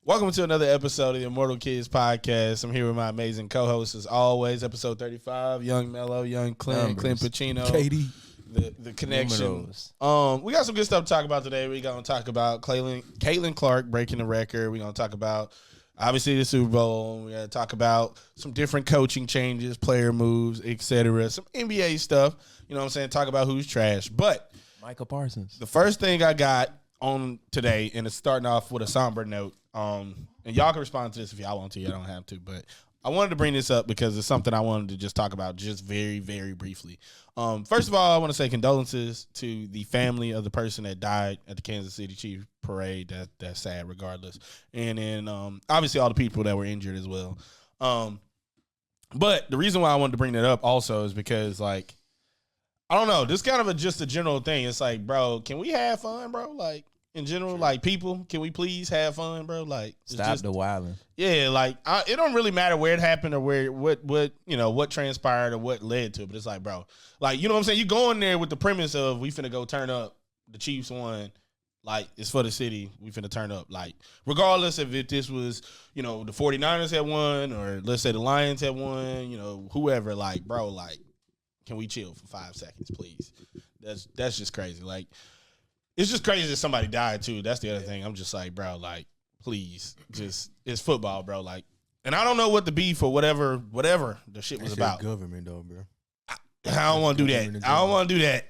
Welcome to another episode of the ImmortalKidz Podcast. I'm here with my amazing co-hosts as always. Episode 35, Young Mello, Young Clint, Clint Pacino, Katie, the connection. We got some good stuff to talk about today. We're gonna talk about Caitlin Clark breaking the record. We're gonna talk about obviously the Super Bowl. We're gonna talk about some different coaching changes, player moves, etc. Some NBA stuff. You know what I'm saying? Talk about who's trash. But Michael Parsons. The first thing I got on today, and it's starting off with a somber note. And y'all can respond to this if y'all want to. You don't have to, but I wanted to bring this up because it's something I wanted to just talk about just very, very briefly. First of all, I want to say condolences to the family of the person that died at the Kansas City Chiefs parade. That's sad regardless. And then obviously all the people that were injured as well. But the reason why I wanted to bring that up also is because, like, I don't know, this kind of just a general thing. It's like, bro, can we have fun, bro? Like, in general, like, people, can we please have fun, bro? Like, stop the wilding. Yeah, like, it don't really matter where it happened or what transpired or what led to it. But it's like, bro, like, you know what I'm saying? You go in there with the premise of we finna go turn up. The Chiefs won. Like, it's for the city. We finna turn up. Like, regardless of if this was, the 49ers had won or let's say the Lions had won, whoever. Like, bro, like, can we chill for 5 seconds, please? That's just crazy. Like, it's just crazy that somebody died, too. That's the other thing. I'm just like, bro, like, please. Just, it's football, bro. Like, and I don't know what the beef or whatever the shit was about. Government, though, bro. I don't want to do that. I don't want to do that.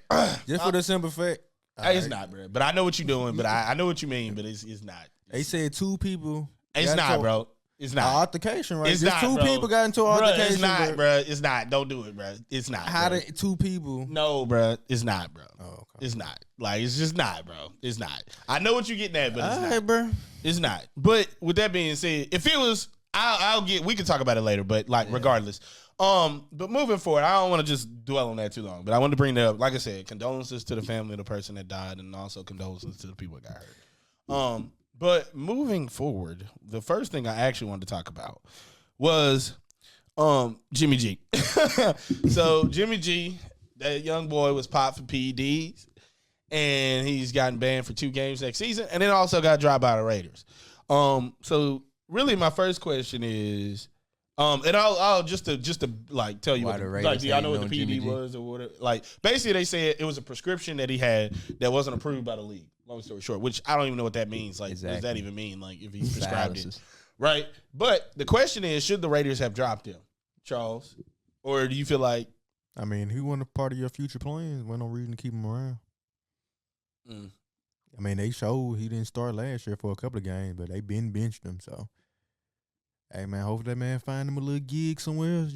Just for the simple fact. It's not, bro. But I know what you're doing, but I know what you mean, but it's not. They said two people. It's not, bro. It's not. Altercation, right? It's not, two bro. people got into an altercation. It's not, bro. It's not. Don't do it, bro. It's not. How did two people? No, bro. It's not, bro. Oh, okay. It's not. Like, it's just not, bro. It's not. I know what you're getting at, but it's All not. right, bro. It's not. But with that being said, if it was, we can talk about it later, but like, regardless. But moving forward, I don't want to just dwell on that too long, but I want to bring that up. Like I said, condolences to the family of the person that died, and also condolences to the people that got hurt. But moving forward, the first thing I actually wanted to talk about was Jimmy G. So Jimmy G, that young boy, was popped for PEDs, and he's gotten banned for 2 games next season, and then also got dropped by the Raiders. So really, my first question is, and I'll just to like tell you what, like, do y'all know what the PD was or whatever? Like, basically, they said it was a prescription that he had that wasn't approved by the league. Long story short, which I don't even know what that means. Like, What does that even mean? Like, if he prescribed it, right? But the question is, should the Raiders have dropped him, Charles, or do you feel like? I mean, he wasn't a part of your future plans. There's no reason to keep him around. I mean, they showed he didn't start last year for a couple of games, but they been benched him. So, hey, man, hopefully that man find him a little gig somewhere else,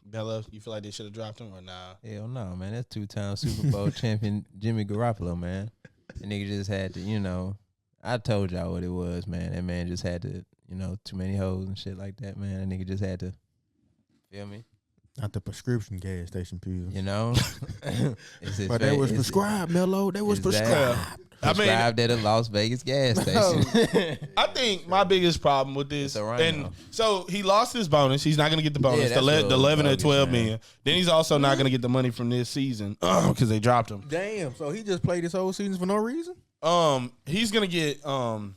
Bello, you feel like they should have dropped him or nah? Hell no, man. That's 2-time Super Bowl champion Jimmy Garoppolo, man. That nigga just had to, I told y'all what it was, man. That man just had to, too many hoes and shit like that, man. That nigga just had to, feel me? Not the prescription gas station pills. But that was prescribed, Mello. That was prescribed. Prescribed at a Las Vegas gas station. I think my biggest problem with this, and so he lost his bonus. He's not going to get the bonus, the 11 or 12 million. Then he's also not going to get the money from this season because they dropped him. Damn. So he just played this whole season for no reason? He's going to get no,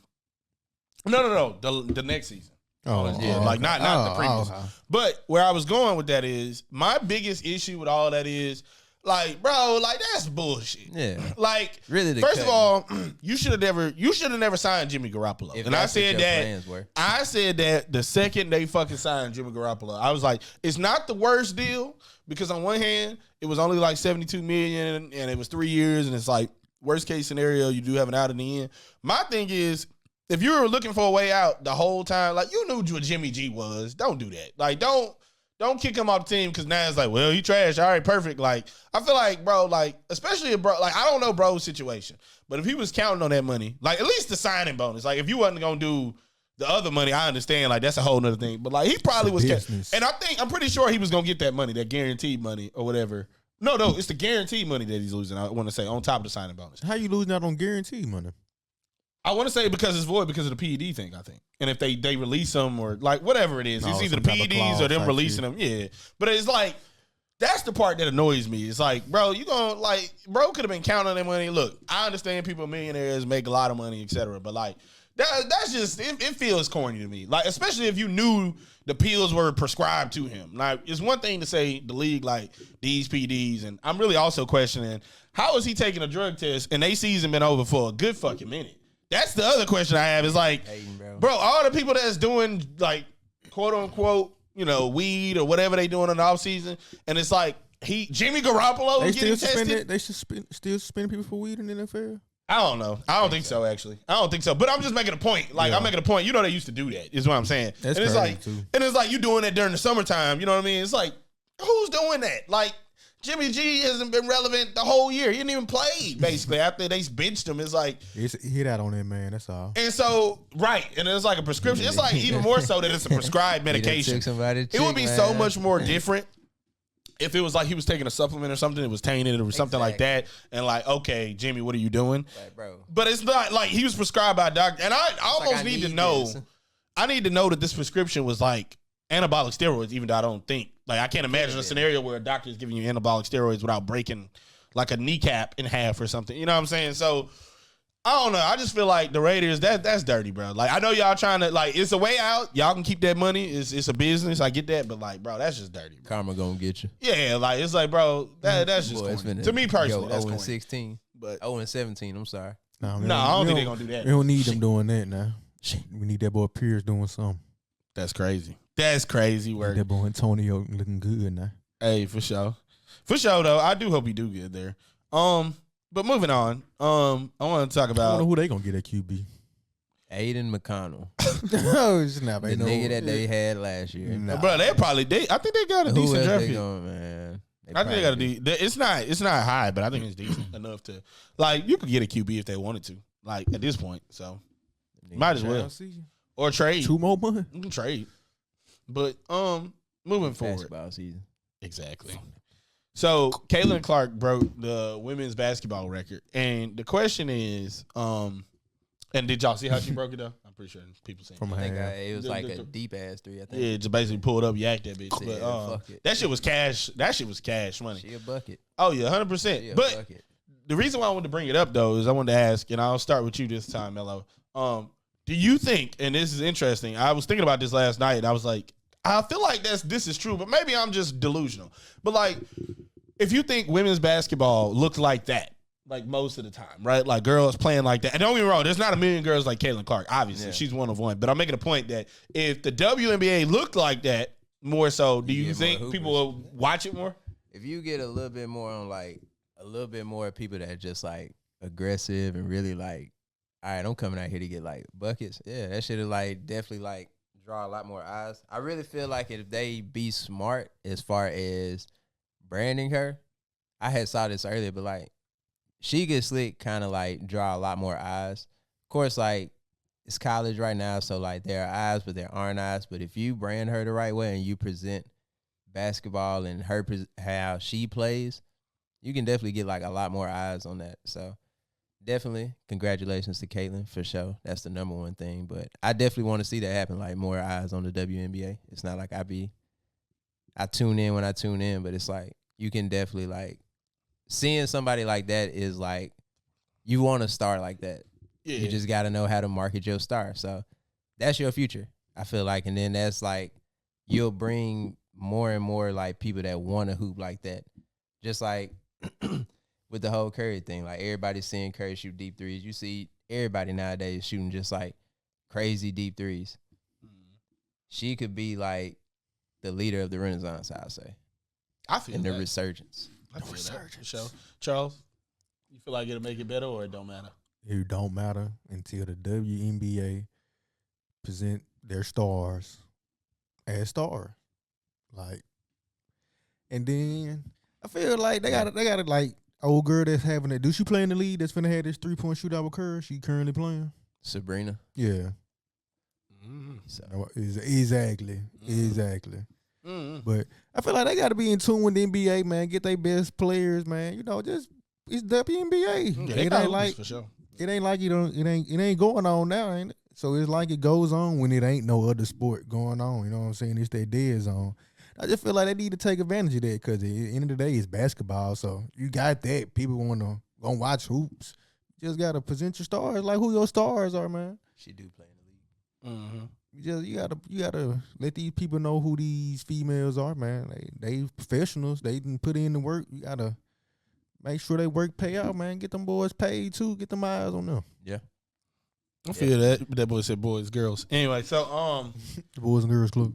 the next season. Not the previous. But where I was going with that is, my biggest issue with all that is, like, bro, like, that's bullshit. Yeah. Like, really, first of all, you should have never signed Jimmy Garoppolo. And I said that the second they fucking signed Jimmy Garoppolo, I was like, it's not the worst deal, because on one hand, it was only like $72 million and it was 3 years, and it's like, worst case scenario, you do have an out in the end. My thing is, if you were looking for a way out the whole time, like, you knew what Jimmy G was, don't do that. Like, don't kick him off the team because now it's like, well, he trash. All right, perfect. Like, I feel like, bro, like, especially if bro, like, I don't know bro's situation, but if he was counting on that money, like, at least the signing bonus, like, if you wasn't going to do the other money, I understand, like, that's a whole nother thing. But, like, he probably was, and I'm pretty sure he was going to get that money, that guaranteed money or whatever. No, it's the guaranteed money that he's losing, I want to say, on top of the signing bonus. How you losing out on guaranteed money? I want to say because it's void because of the PED thing, I think. And if they release them or, like, whatever it is, it's either the PEDs or them releasing them. Yeah. But it's like, That's the part that annoys me. It's like, bro, you gonna like, bro could have been counting on that money. Look, I understand people, millionaires, make a lot of money, etc. But like, that's just it feels corny to me. Like, especially if you knew the pills were prescribed to him. Like, it's one thing to say the league like these PEDs, and I'm really also questioning how is he taking a drug test and they season been over for a good fucking minute. That's the other question I have. Is like, bro, all the people that's doing like quote unquote, you know, weed or whatever they doing in the off season, and it's like Jimmy Garoppolo they getting still tested. They should still suspend people for weed in the NFL. I don't know. I don't think so. Actually, I don't think so. But I'm just making a point. Like, I'm making a point. You know, they used to do that. Is what I'm saying. That's and it's like, too. and it's like you doing that during the summertime. You know what I mean? It's like, who's doing that? Like, Jimmy G hasn't been relevant the whole year. He didn't even play basically after they benched him. It's like he hit out on that man. That's all. And so right, and it's like a prescription. It's like even more so that it's a prescribed medication. It would be so much more different if it was like he was taking a supplement or something that was tainted or something like that, and like, okay, Jimmy, what are you doing? Like, bro. But it's not like he was prescribed by a doctor, and I almost need to know. I need to know that this prescription was like anabolic steroids, even though I don't think, like, I can't imagine a scenario where a doctor is giving you anabolic steroids without breaking like a kneecap in half or something. You know what I'm saying? So I don't know. I just feel like the Raiders, that's dirty, bro. Like, I know y'all trying to, like, it's a way out. Y'all can keep that money. It's a business. I get that. But, like, bro, that's just dirty, bro. Karma gonna get you. Yeah, like, it's like, bro, that's just corny. To me personally, that's 0-16. But 0-17, I'm sorry. No, I don't think they're going to do that. We don't need them doing that now. We need that boy Pierce doing something. That's crazy. That's crazy work. That boy Antonio looking good now. Hey, for sure. For sure, though. I do hope he do good there. But moving on, I want to talk about. I don't know who they gonna get at QB. Aiden McConnell. No, it's not. The nigga that they had last year. Nah. Bro, I think they got a decent draft pick. Man? I think they got a it's not high, but I think it's decent enough to, like, you could get a QB if they wanted to, like, at this point. So might as well. Or trade. 2 more months. You can trade. But moving forward. Basketball season. Exactly. So Caitlin Clark broke the women's basketball record, and the question is, and did y'all see how she broke it though? I'm pretty sure people saying from I think it was like a deep ass three. I think. Yeah, just basically pulled up, yak that bitch. Yeah, but fuck it. that shit was cash. That shit was cash money. She a bucket. Oh yeah, 100%. But bucket. The reason why I wanted to bring it up though is I wanted to ask, and I'll start with you this time, Mello. Do you think? And this is interesting. I was thinking about this last night, and I was like, I feel like this is true, but maybe I'm just delusional. But like, if you think women's basketball looks like that, like most of the time, right? Like girls playing like that. And don't get me wrong, there's not a million girls like Caitlin Clark. Obviously, she's one of one. But I'm making a point that if the WNBA looked like that more so, do you think people will watch it more? If you get a little bit more on like a little bit more people that are just like aggressive and really like, all right, I'm coming out here to get like buckets. Yeah, that shit is like definitely like draw a lot more eyes. I really feel like if they be smart as far as branding her, I had saw this earlier, but like she gets slick, kind of like draw a lot more eyes. Of course, like it's college right now, so like there are eyes, but there aren't eyes. But if you brand her the right way and you present basketball and her how she plays, you can definitely get like a lot more eyes on that. So definitely congratulations to Caitlin for sure. That's the number one thing. But I definitely want to see that happen, like more eyes on the WNBA. It's not like I tune in when I tune in, but it's like you can definitely like seeing somebody like that is like you want to star like that. Yeah. You just got to know how to market your star. So that's your future, I feel like. And then that's like you'll bring more and more like people that want to hoop like that. Just like with the whole Curry thing, like everybody's seeing Curry shoot deep threes. You see everybody nowadays shooting just like crazy deep threes. She could be like the leader of the Renaissance, I'll say. I feel the resurgence. The resurgence. So, Charles, you feel like it'll make it better or it don't matter? It don't matter until the WNBA present their stars as stars. Like, and then I feel like they got like old girl that's having it. Do she play in the league that's finna have this 3-point shootout with Curry? She currently playing? Sabrina. Yeah. So. Exactly. But I feel like they got to be in tune with the NBA, man. Get their best players, man. You know, just it's WNBA. Yeah, it ain't like for sure. It ain't like it ain't going on now, ain't it? So it's like it goes on when it ain't no other sport going on. You know what I'm saying? It's that dead zone. I just feel like they need to take advantage of that because at the end of the day, it's basketball. So you got that. People want to go watch hoops. You just got to present your stars like who your stars are, man. She do play in the league. Mm-hmm. You gotta let these people know who these females are, man. They professionals. They can put in the work. You gotta make sure they work pay out, man. Get them boys paid too. Get them eyes on them. Yeah. I feel that. That boy said boys, girls. Anyway, so The Boys and Girls Club.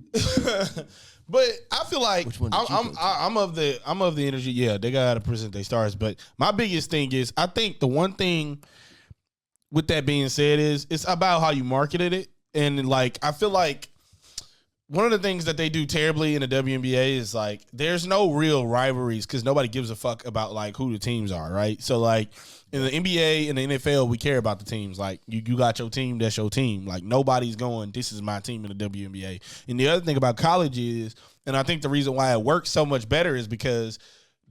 but I feel like Which one did you go to? I'm of the energy. Yeah, they gotta present their stars. But my biggest thing is, I think the one thing with that being said is it's about how you marketed it. And like I feel like one of the things that they do terribly in the WNBA is like there's no real rivalries because nobody gives a fuck about like who the teams are, right? So like in the NBA and the NFL, we care about the teams. Like you got your team, that's your team. Like nobody's going, this is my team in the WNBA. And the other thing about college is, and I think the reason why it works so much better is because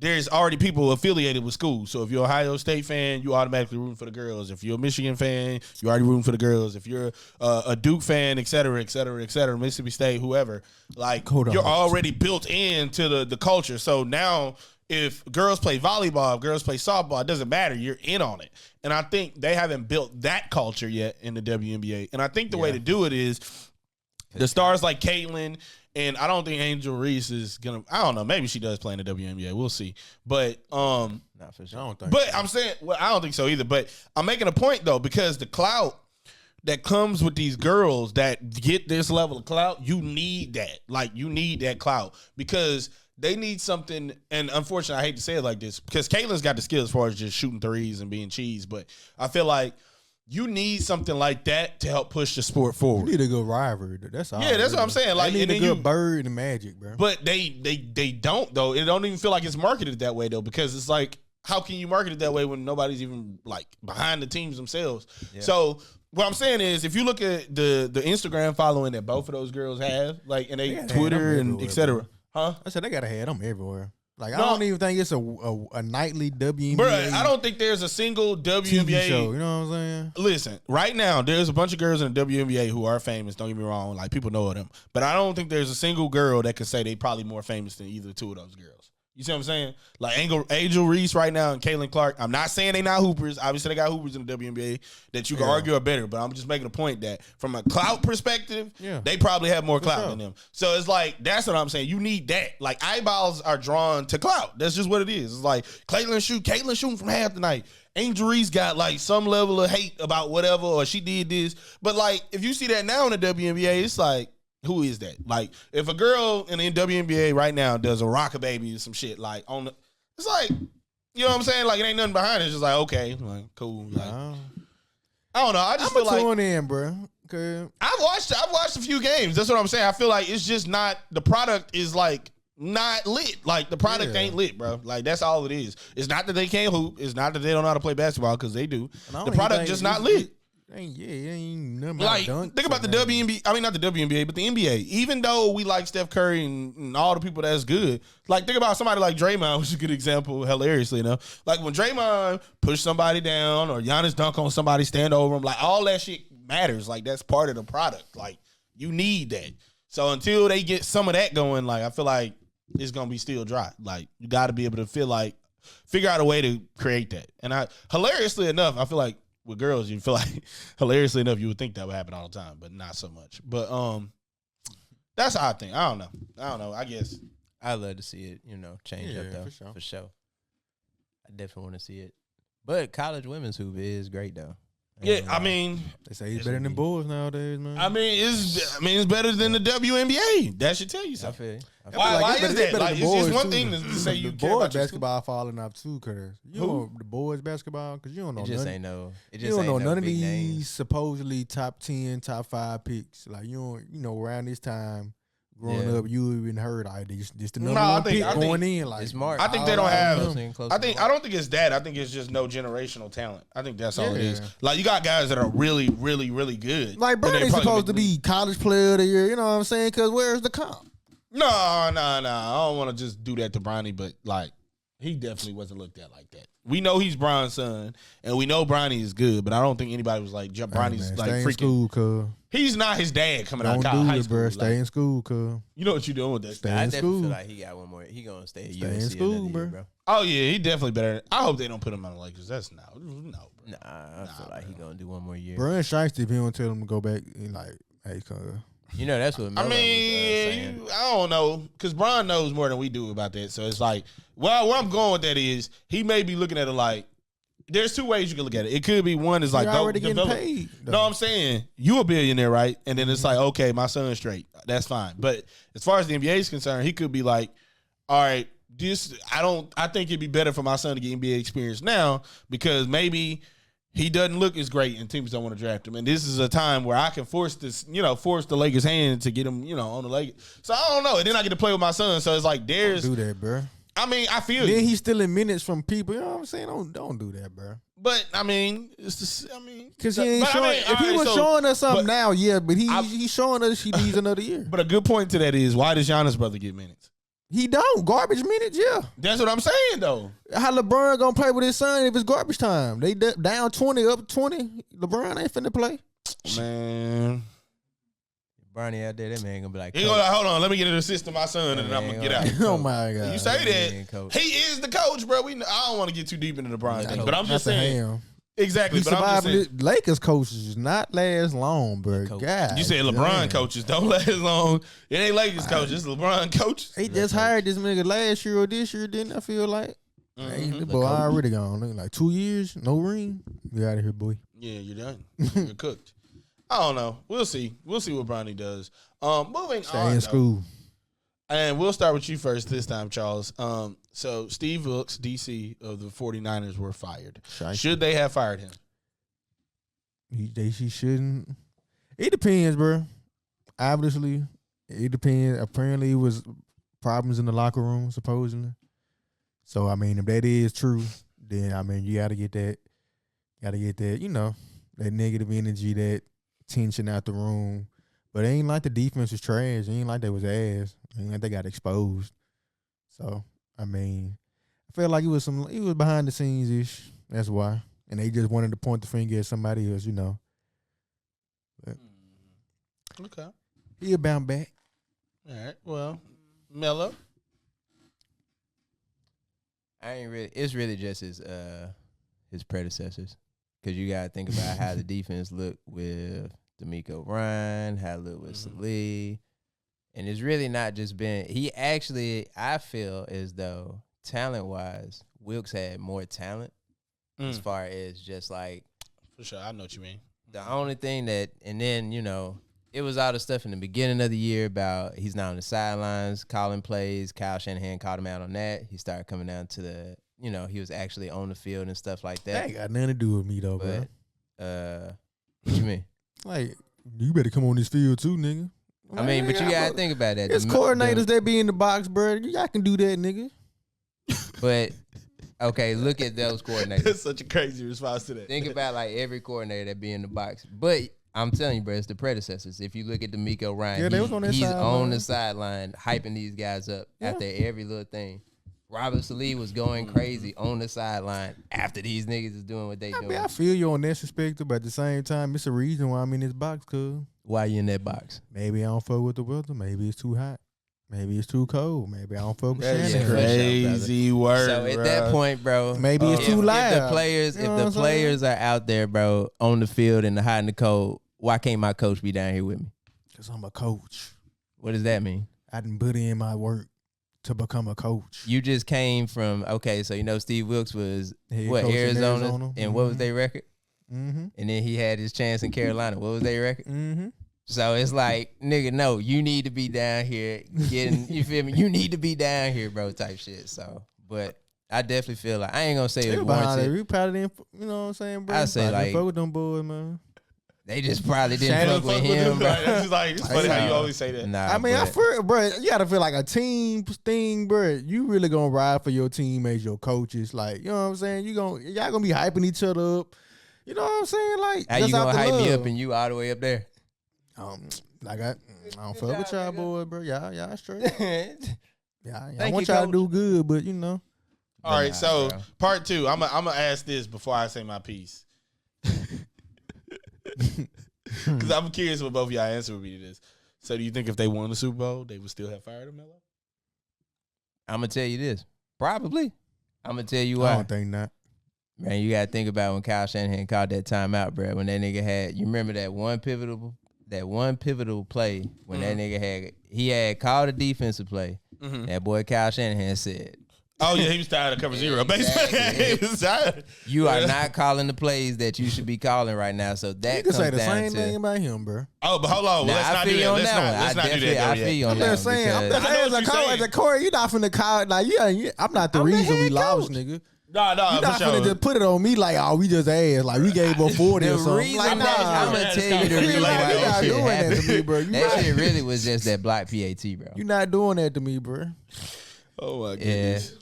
there's already people affiliated with schools. So if you're an Ohio State fan, you automatically rooting for the girls. If you're a Michigan fan, you're already rooting for the girls. If you're a Duke fan, et cetera, Mississippi State, whoever, like you're already built into the culture. So now if girls play volleyball, if girls play softball, it doesn't matter. You're in on it. And I think they haven't built that culture yet in the WNBA. And I think the way to do it is the stars like Caitlin. And I don't think Angel Reese is gonna. I don't know. Maybe she does play in the WNBA. We'll see. But Not for sure. I don't think. I'm saying, well, I don't think so either. But I'm making a point though because the clout that comes with these girls that get this level of clout, you need that. Like you need that clout because they need something. And unfortunately, I hate to say it like this because Caitlin's got the skill as far as just shooting threes and being cheese. But I feel like you need something like that to help push the sport forward. You need a good rivalry. That's all. Yeah, that's what I'm saying. Like, they need and a then good Bird and Magic, bro. But they don't though. It don't even feel like it's marketed that way though, because it's like, how can you market it that way when nobody's even like behind the teams themselves? Yeah. So what I'm saying is, if you look at the Instagram following that both of those girls have, like, and they Twitter and et cetera, I said they gotta have them everywhere. Like, I don't even think it's a nightly WNBA. Bro, I don't think there's a single WNBA TV show. You know what I'm saying? Listen, right now, there's a bunch of girls in the WNBA who are famous. Don't get me wrong. Like, people know them. But I don't think there's a single girl that could say they probably more famous than either two of those girls. You see what I'm saying? Like Angel Reese right now and Caitlin Clark. I'm not saying they not hoopers. Obviously, they got hoopers in the WNBA that you can argue are better. But I'm just making a point that from a clout perspective, they probably have more clout than them. So it's like, that's what I'm saying. You need that. Like, eyeballs are drawn to clout. That's just what it is. It's like Caitlin shooting from half tonight. Angel Reese got like some level of hate about whatever, or she did this. But like, if you see that now in the WNBA, it's like, who is that? Like, if a girl in the WNBA right now does a rocker baby or some shit, like it's like, you know what I'm saying? Like, it ain't nothing behind it. It's just like, okay, like, cool. Like, I don't know. I just feel like tune in, bro. Okay. I've watched a few games. That's what I'm saying. I feel like it's just not, the product is like not lit. Like, the product ain't lit, bro. Like, that's all it is. It's not that they can't hoop. It's not that they don't know how to play basketball, because they do. The product just not lit. It ain't nothing like, think about the WNBA. I mean, not the WNBA, but the NBA. Even though we like Steph Curry and all the people that's good, like, think about somebody like Draymond, which is a good example, hilariously enough. Like, when Draymond push somebody down or Giannis dunk on somebody, stand over him, like, all that shit matters. Like, that's part of the product. Like, you need that. So until they get some of that going, like, I feel like it's gonna be still dry. Like, you got to be able to figure out a way to create that. And hilariously enough, I feel like with girls, you feel like, hilariously enough, you would think that would happen all the time, but not so much. But that's how I think. I don't know. I guess I'd love to see it, change up though. For sure. I definitely want to see it. But college women's hoop is great though. Yeah, I mean, they say it's better than boys nowadays, man. I mean, it's better than the WNBA. That should tell you something. I feel Why is that? Like, it's just one thing to say you care about basketball falling off too, cause you know the boys basketball, cause you don't know. You don't know none of these names. Supposedly top 10, top 5 picks. Like, you know, around this time growing up, you even heard this the number one pick going in. Like, it's smart. I think they don't have. I don't think it's that. I think it's just no generational talent. I think that's all it is. Like, you got guys that are really, really, really good. Like, Bernie's supposed to be college player of the year. You know what I'm saying? Because where's the comp? No. I don't want to just do that to Bronny, but like, he definitely wasn't looked at like that. We know he's Bron's son, and we know Bronny is good, but I don't think anybody was like, Bronny's like freaking. School, cuz. He's not his dad coming out of Don't high do it, school. bro. Like, Stay in school, cuz. you know what you doing with that. Stay I in definitely school. feel like he got one more. He gonna stay at Stay USC in school, another bro. year, bro. Oh yeah, he definitely better. I hope they don't put him on the Lakers. That's no, bro. Nah, I feel like he gonna do one more year. Brian Shiesty, if he don't tell him to go back, he like, hey, cuz. You know that's what Melo I was mean, saying. I don't know, because Bron knows more than we do about that. So it's like, well, where I'm going with that is he may be looking at it like, there's two ways you can look at it. It could be one is like, You're go already getting develop. paid. though. No, I'm saying you a billionaire, right? And then it's like, okay, my son's straight. That's fine. But as far as the NBA is concerned, he could be like, all right, I think it'd be better for my son to get NBA experience now because maybe he doesn't look as great and teams don't want to draft him. And this is a time where I can force the Lakers' hand to get him, on the Lakers. So I don't know. And then I get to play with my son. So it's like Don't do that, bro. I mean, I feel Then you. he's stealing minutes from people. You know what I'm saying? Don't do that, bro. But I mean, it's just, Because he ain't but I showing. mean, If he all right, was so- showing us something but now, yeah, but he's showing us he needs another year. But a good point to that is, why does Giannis' brother get minutes? He don't. Garbage minutes, yeah. That's what I'm saying, though. How LeBron gonna play with his son if it's garbage time? They down 20, up 20. LeBron ain't finna play. Man. Barney out there, that man gonna be like, He gonna hold on, let me get an assist to my son, and then I'm gonna get out. Oh my god. You say Man, that coach. he is the coach, bro. I don't want to get too deep into the Bron thing, but I'm just That's a saying ham. exactly. He But I'm just survived saying. it. Lakers coaches does not last long, bro. Coach. God, You said LeBron damn. coaches don't last long. It ain't Lakers coaches, it's LeBron coaches. They just hired this nigga last year or this year, didn't I feel like? Hey, this boy already gone. Look like 2 years, no ring. Get out of here, boy. Yeah, you're done. You're cooked. I don't know. We'll see. We'll see what Bronny does. Moving Stay on. in though. school. And we'll start with you first this time, Charles. So Steve Wilks, DC of the 49ers, were fired. Should they have fired him? She shouldn't. It depends, bro. Obviously, it depends. Apparently, it was problems in the locker room, supposedly. So, I mean, if that is true, then, I mean, you got to get that, that negative energy, that tension out the room. But it ain't like the defense was trash. It ain't like they was ass. It ain't like they got exposed. So, I mean, I feel like it was behind the scenes ish. That's why. And they just wanted to point the finger at somebody else, But Okay. he'll bounce back. All right. Well, Melo. It's really just his predecessors, because you gotta think about how the defense looked with D'Amico Ryan, how it looked with Salih, and it's really not just been. He actually, I feel as though talent wise, Wilks had more talent as far as just like. For sure, I know what you mean. The only thing that, and then it was all the stuff in the beginning of the year about he's not on the sidelines calling plays. Kyle Shanahan called him out on that. He started coming down to the, he was actually on the field and stuff like That that. ain't got nothing to do with me, though, bro. But what you mean? Like, you better come on this field, too, nigga. I mean, but you gotta think about that. It's coordinators that be in the box, bro. Y'all can do that, nigga. But okay, look at those coordinators. That's such a crazy response to that. Think about like every coordinator that be in the box. But I'm telling you, bro, it's the predecessors. If you look at D'Amico Ryan, Yeah, they was on that he's sideline. on the sideline hyping these guys up after every little thing. Robert Salih was going crazy on the sideline after these niggas is doing what they I doing. mean, I feel you on that perspective, but at the same time, it's a reason why I'm in this box, cuz. Why you in that box? Maybe I don't fuck with the weather. Maybe it's too hot. Maybe it's too cold. Maybe I don't fuck with That's Shanahan. crazy word. So at that point, bro, Maybe it's too if loud. the players, You know if what the I'm saying? players are out there, bro, on the field in the hot and the cold, why can't my coach be down here with me? Because I'm a coach. What does that mean? I didn't put in my work to become a coach. You just came from so Steve Wilks was Head what coach in Arizona, and what was Mhm. their record? Mm-hmm. And then he had his chance in Carolina. What was their record? Mm-hmm. So it's like, nigga, no, you need to be down here getting, you feel me? You need to be down here, bro, type shit. So, but I definitely feel like, I ain't gonna say They it's were behind it. warranted. We probably didn't, you know what I'm saying, bro? I say, Probably didn't like- fuck with them boys, man. They just probably didn't Shannon fuck with fuck him, bro. Like, that's just like, it's funny how you always say that. Nah, I mean, I but- feel, bro, you gotta feel like a team thing, bro. You really gonna ride for your teammates, your coaches, like, you know what I'm saying? Y'all gonna be hyping each other up. You know what I'm saying? Like, how just you gonna out the hype me love. up and you all the way up there? Like I don't fuck with y'all boys, bro. Y'all straight. I Thank want you, y'all to coach. do good, but you know. All right, Nah, so bro. part two. I'm gonna ask this before I say my piece. Because I'm curious what both of y'all answer would be to this. So do you think if they won the Super Bowl, they would still have fired him, Melo? I'm going to tell you this. Probably. I'm going to tell you why. I don't think not. Man, you got to think about when Kyle Shanahan called that timeout, bro. When that nigga had, you remember that one pivotal play when that nigga had called a defensive play. That boy Kyle Shanahan said, oh, yeah, he was tired of cover zero. Basically, he was tired. You are not calling the plays that you should be calling right now. So that You can say the comes down same to, thing about him, bro. Oh, but hold on. Nah, Let's I not do feel that. you on that one. Let's not do that. I feel you on I'm that just one. saying. I'm because- I know what you're saying. as a Corey, you not finna call. Like, I'm not the I'm the reason we head lost, coach. nigga. No, You not for finna sure. just put it on me like, oh, we just asked. Like, we gave up 40 or The something. reason Like, that, I'm nah. going to tell you the Like, reason why you You're that not shit doing that happened. to me, bro. That shit really was just that block PAT, bro. You're not doing that to me, bro. Oh, my Yeah. goodness.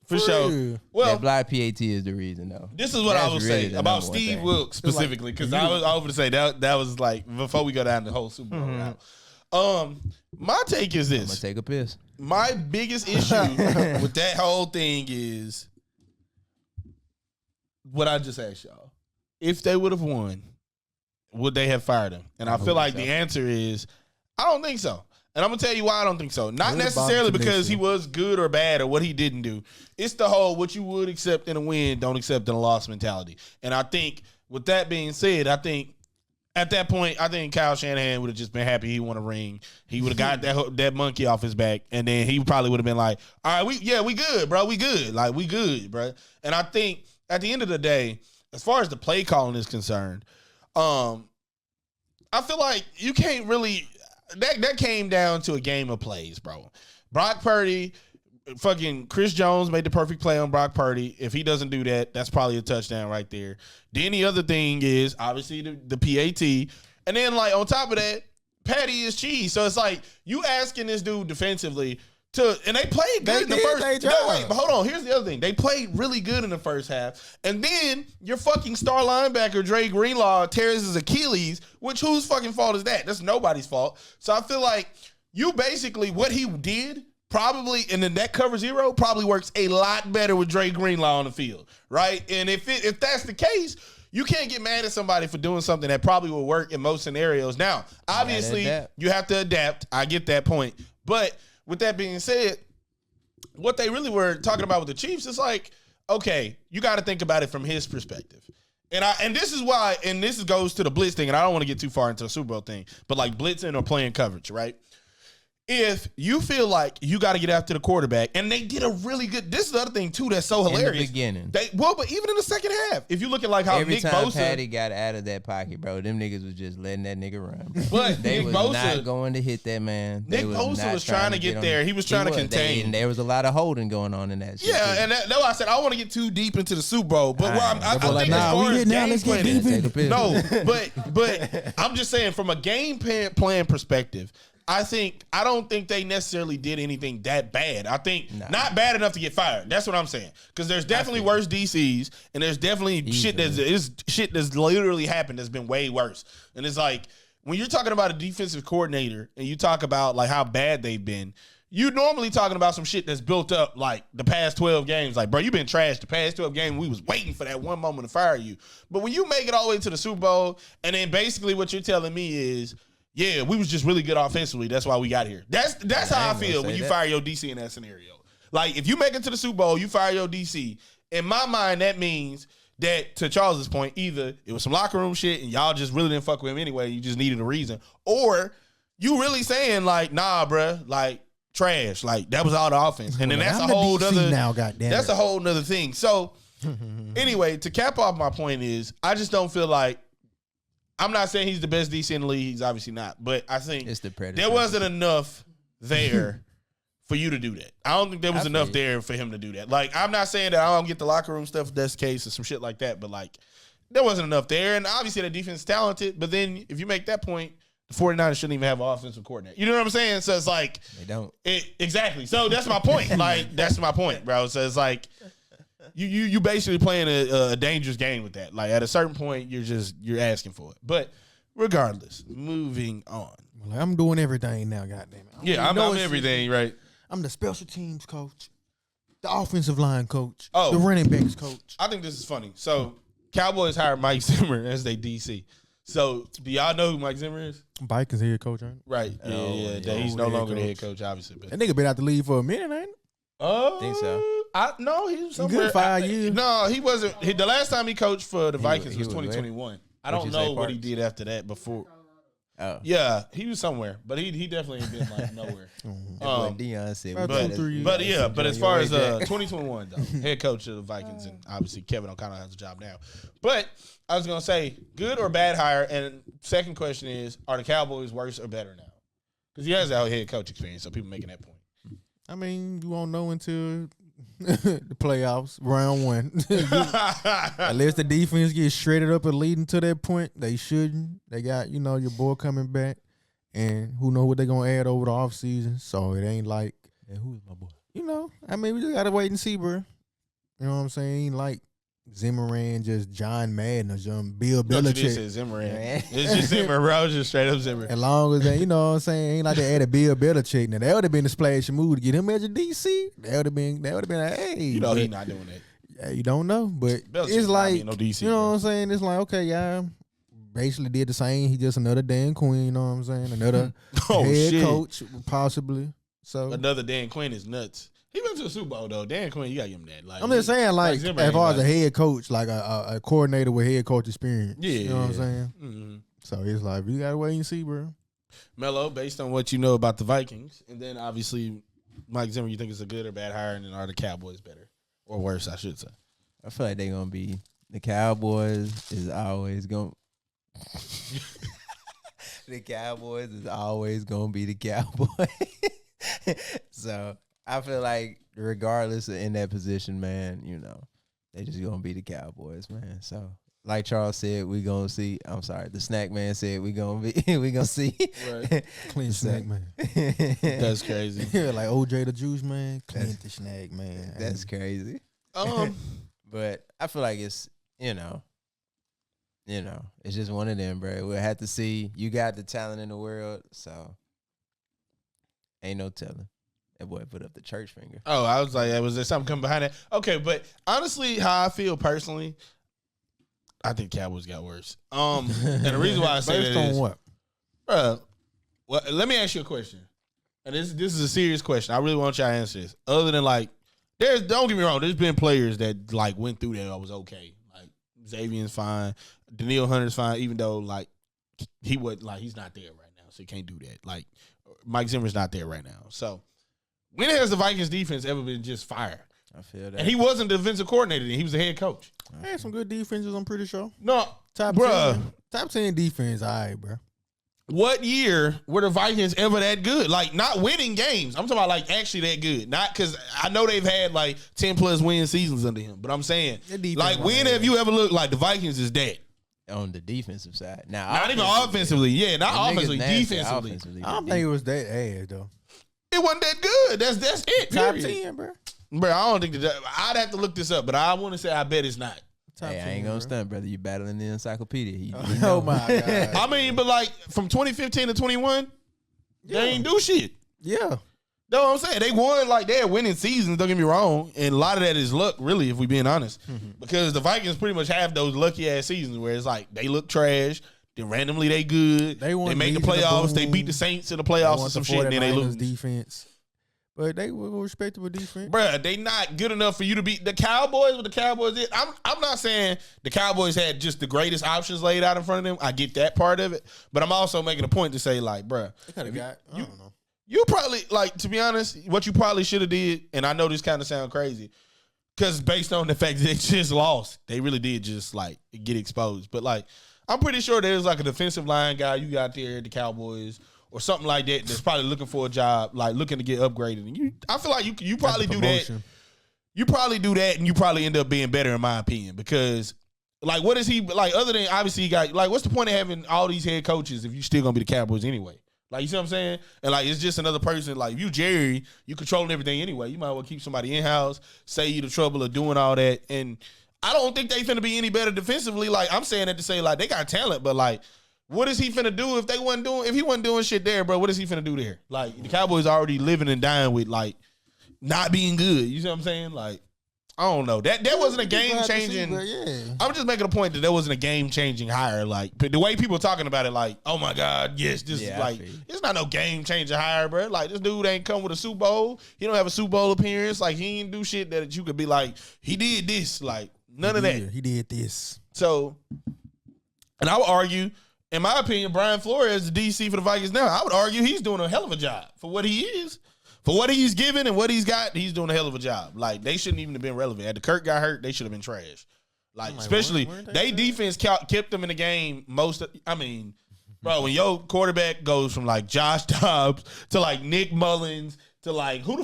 For sure. real. Well, That block PAT is the reason, though. this is what I That's will really say the about number one Steve thing. Wilks specifically, because I was over to say that was like before we go down the whole Super Bowl route. My take is I'm going to this: take a piss. my biggest issue with that whole thing is what I just asked y'all. If they would have won, would they have fired him? And I feel like the answer is I don't think so. And I'm going to tell you why I don't think so. Not What about necessarily the because he connection? was good or bad or what he didn't do. It's the whole what you would accept in a win, don't accept in a loss mentality. And I think with that being said, I think at that point, I think Kyle Shanahan would have just been happy he won a ring. He would have got that monkey off his back, and then he probably would have been like, all right, we good, bro. We good. Like, we good, bro. And I think at the end of the day, as far as the play calling is concerned, I feel like you can't really that came down to a game of plays, bro. Brock Purdy, fucking Chris Jones made the perfect play on Brock Purdy. If he doesn't do that, that's probably a touchdown right there. Then the other thing is obviously the PAT. And then like on top of that, Patty is cheese. So it's like you asking this dude defensively and they played good in the first. No, wait, but hold on. Here's the other thing. They played really good in the first half. And then your fucking star linebacker, Dre Greenlaw, tears his Achilles, which whose fucking fault is that? That's nobody's fault. So I feel like you basically, what he did probably, and then that cover zero probably works a lot better with Dre Greenlaw on the field, right? And if that's the case, you can't get mad at somebody for doing something that probably will work in most scenarios. Now, obviously, you have to adapt. I get that point. But with that being said, what they really were talking about with the Chiefs is like, okay, you got to think about it from his perspective. And this is why, and this goes to the blitz thing, and I don't want to get too far into the Super Bowl thing, but like blitzing or playing coverage, right? If you feel like you got to get after the quarterback, and they did a really good. This is the other thing too that's so hilarious. In the beginning, but even in the second half, if you look at like how every Nick time Bosa, Patty got out of that pocket, bro, them niggas was just letting that nigga run. Bro. But they Nick was Bosa, not going to hit that man. Nick Bosa was trying to get there. He was trying to contain. And there was a lot of holding going on in that shit. Yeah, and that's why I said I want to get too deep into the Super Bowl. But where I think as far as game planning, no, but I'm just saying from a game plan perspective, I don't think they necessarily did anything that bad. I think not bad enough to get fired. That's what I'm saying. Because there's definitely worse DCs, and there's definitely shit that's literally happened that's been way worse. And it's like when you're talking about a defensive coordinator and you talk about like how bad they've been, you normally talking about some shit that's built up like the past 12 games. Like, bro, you've been trashed the past 12 games. We was waiting for that one moment to fire you. But when you make it all the way to the Super Bowl, and then basically what you're telling me is, yeah, we was just really good offensively. That's why we got here. That's how I feel when you fire your DC in that scenario. Like, if you make it to the Super Bowl, you fire your DC. In my mind, that means that, to Charles's point, either it was some locker room shit and y'all just really didn't fuck with him anyway. You just needed a reason. Or you really saying, like, nah, bruh, like, trash. Like, that was all the offense. And then that's a whole other now, goddamn. That's a whole nother thing. So, anyway, to cap off my point is, I just don't feel like, I'm not saying he's the best DC in the league. He's obviously not. But I think there wasn't enough there for you to do that. I don't think there was enough there for him to do that. Like, I'm not saying that I don't get the locker room stuff if that's the case or some shit like that. But, like, there wasn't enough there. And obviously the defense is talented. But then if you make that point, the 49ers shouldn't even have an offensive coordinator. You know what I'm saying? So it's like. They don't. Exactly. So that's my point. Like, that's my point, bro. So it's like. You basically playing a dangerous game with that. Like at a certain point, you're asking for it. But regardless, moving on. Well, I'm doing everything now. Goddamn it! I'm everything, right? I'm the special teams coach, the offensive line coach, the running backs coach. I think this is funny. So Cowboys hired Mike Zimmer as their DC. So, do y'all know who Mike Zimmer is? Vikings head coach, ain't it? Right. Yeah. He's no longer the head coach, obviously. But That nigga been out the league for a minute, ain't it? Think so. No, he was somewhere. Good 5 years. No, he wasn't. The last time he coached for the Vikings he was was where? 2021. I What'd don't you say, know what he Parks? did after that before. Oh. Yeah, he was somewhere, but he definitely ain't been like nowhere. What Deion said. About we 2, 3 years. But as far as Jack. 2021 though, head coach of the Vikings, and obviously Kevin O'Connell has a job now. But I was gonna say, good or bad hire, and second question is, are the Cowboys worse or better now? Because he has that head coach experience, so people making that point. I mean, you won't know until the playoffs, round 1. Unless the defense gets shredded up and leading to that point, they shouldn't. They got, your boy coming back, and who know what they're going to add over the offseason. So it ain't like, And who is my boy? I mean, we just got to wait and see, bro. You know what I'm saying? Ain't like Zimmerman, just John Madden or some Bill Belichick. Belichick. Is Zimmer. It's just Zimmer, bro. It's just straight up Zimmer. As long as they, you know what I'm saying, ain't like they added Bill Belichick. Now that would have been a splash move to get him as a DC. That would have been a hey. He's not doing that. Yeah, you don't know, but Belichick it's not like being no DC, you know bro. what I'm saying. It's like okay, yeah, basically did the same. He just another Dan Quinn. You know what I'm saying? Another head coach possibly. So Another Dan Quinn is nuts. He went to the Super Bowl though. Dan Quinn, you got to give him that. Like, I'm just saying, like Zimmer as ain't far as a like- head coach, like a coordinator with head coach experience. Yeah, you know what I'm saying. Mm-hmm. So it's like we gotta wait and see, bro. Mello, based on what you know about the Vikings, and then obviously Mike Zimmer, you think it's a good or bad hire, and then are the Cowboys better or worse? I should say. I feel like they're gonna be the Cowboys is always gonna the Cowboys is always gonna be the Cowboys. So I feel like regardless of in that position, man, they just gonna be the Cowboys, man. So like Charles said, we gonna see. I'm sorry, the snack man said we gonna see. Right. Clean snack, man. That's crazy. Yeah, like OJ the Juice man. Clean the snack, man. That's crazy. But I feel like it's it's just one of them, bro. We'll have to see. You got the talent in the world, so ain't no telling. That boy put up the church finger. Oh, I was like, was there something coming behind that? Okay, but honestly, how I feel personally, I think Cowboys got worse. And the reason why I say Based that on is, what? well, let me ask you a question. And this is a serious question. I really want y'all to answer this. Other than like, don't get me wrong, there's been players that like went through that I was okay. Like Xavier's fine, Daniil Hunter's fine, even though like he's not there right now, so he can't do that. Like Mike Zimmer's not there right now. So when has the Vikings defense ever been just fire? I feel that. And he wasn't the defensive coordinator then. He was the head coach. They had some good defenses, I'm pretty sure. No, Top bruh. 10 defense, all right, bro. What year were the Vikings ever that good? Like, not winning games. I'm talking about, like, actually that good. Not because I know they've had, like, 10-plus win seasons under him. But I'm saying, like, when have you ever looked like the Vikings is dead? On the defensive side. Now, Not even offensively. Yeah, not them niggas offensively. nasty Defensively. I don't think it was that ass, though. It wasn't that good. That's it, Top period. 10, bro. Bro, I don't think that. I'd have to look this up, but I want to say I bet it's not. Top Hey, I 10, ain't gonna bro. stunt, brother. You battling the encyclopedia. You Oh know. my God. I mean, but, like, from 2015 to 21, they ain't do shit. Yeah. Know what I'm saying? They won, like, they had winning seasons, don't get me wrong. And a lot of that is luck, really, if we being honest. Because the Vikings pretty much have those lucky-ass seasons where it's like they look trash, then randomly they good, They won they make the leads in the playoffs, they boom. beat the Saints in the playoffs or some shit, and then they 49ers lose. defense. But they were respectable defense. Bruh, they not good enough for you to beat the Cowboys. What the Cowboys did, I'm not saying the Cowboys had just the greatest options laid out in front of them. I get that part of it, but I'm also making a point to say, like, bruh, They could have got, I don't know. you probably, like, to be honest, what you probably should have did, and I know this kind of sound crazy, because based on the fact that they just lost, they really did just, like, get exposed. But, like, I'm pretty sure there's, like, a defensive line guy you got there at the Cowboys or something like that that's probably looking for a job, like, looking to get upgraded. And I feel like you probably do that. You probably do that, and you probably end up being better, in my opinion, because, like, what is he, like, other than, obviously, you got, like, what's the point of having all these head coaches if you still going to be the Cowboys anyway? Like, you see what I'm saying? And, like, it's just another person. Like, if you Jerry, you controlling everything anyway. You might as well keep somebody in-house, save you the trouble of doing all that. And I don't think they finna be any better defensively. Like, I'm saying that to say, like, they got talent, but, like, what is he finna do if he wasn't doing shit there, bro? What is he finna do there? Like, the Cowboys already living and dying with, like, not being good. You see what I'm saying? Like, I don't know. That wasn't a game changing. Yeah. I'm just making a point that wasn't a game changing hire. Like the way people talking about it, like, oh my God, yes, this is like, it's not no game changing hire, bro. Like this dude ain't come with a Super Bowl. He don't have a Super Bowl appearance. Like he ain't do shit that you could be like, he did this. Like none of that. He did this. So, and I would argue, in my opinion, Brian Flores, the DC for the Vikings now, I would argue he's doing a hell of a job for what he is. For what he's given and what he's got, he's doing a hell of a job. Like, they shouldn't even have been relevant. Had the Kirk got hurt, they should have been trash. Like especially, they defense kept them in the game bro, when your quarterback goes from, like, Josh Dobbs to, like, Nick Mullins to, like, who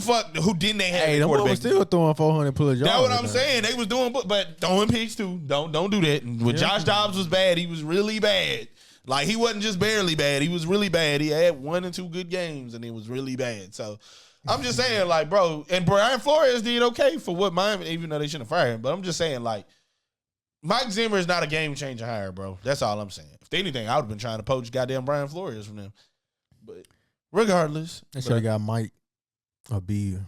didn't they have? Hey, them boys was still throwing 400 plus yards. That's what I'm saying. They was doing, but throwing picks, too. Don't do that. And when Josh Dobbs was bad, he was really bad. Like, he wasn't just barely bad. He was really bad. He had 1 and 2 good games, and it was really bad. So, I'm just saying, like, bro, and Brian Flores did okay for what Miami, even though they shouldn't have fired him. But I'm just saying, like, Mike Zimmer is not a game-changing hire, bro. That's all I'm saying. If anything, I would have been trying to poach goddamn Brian Flores from them. But regardless. They should have got Mike or Bill.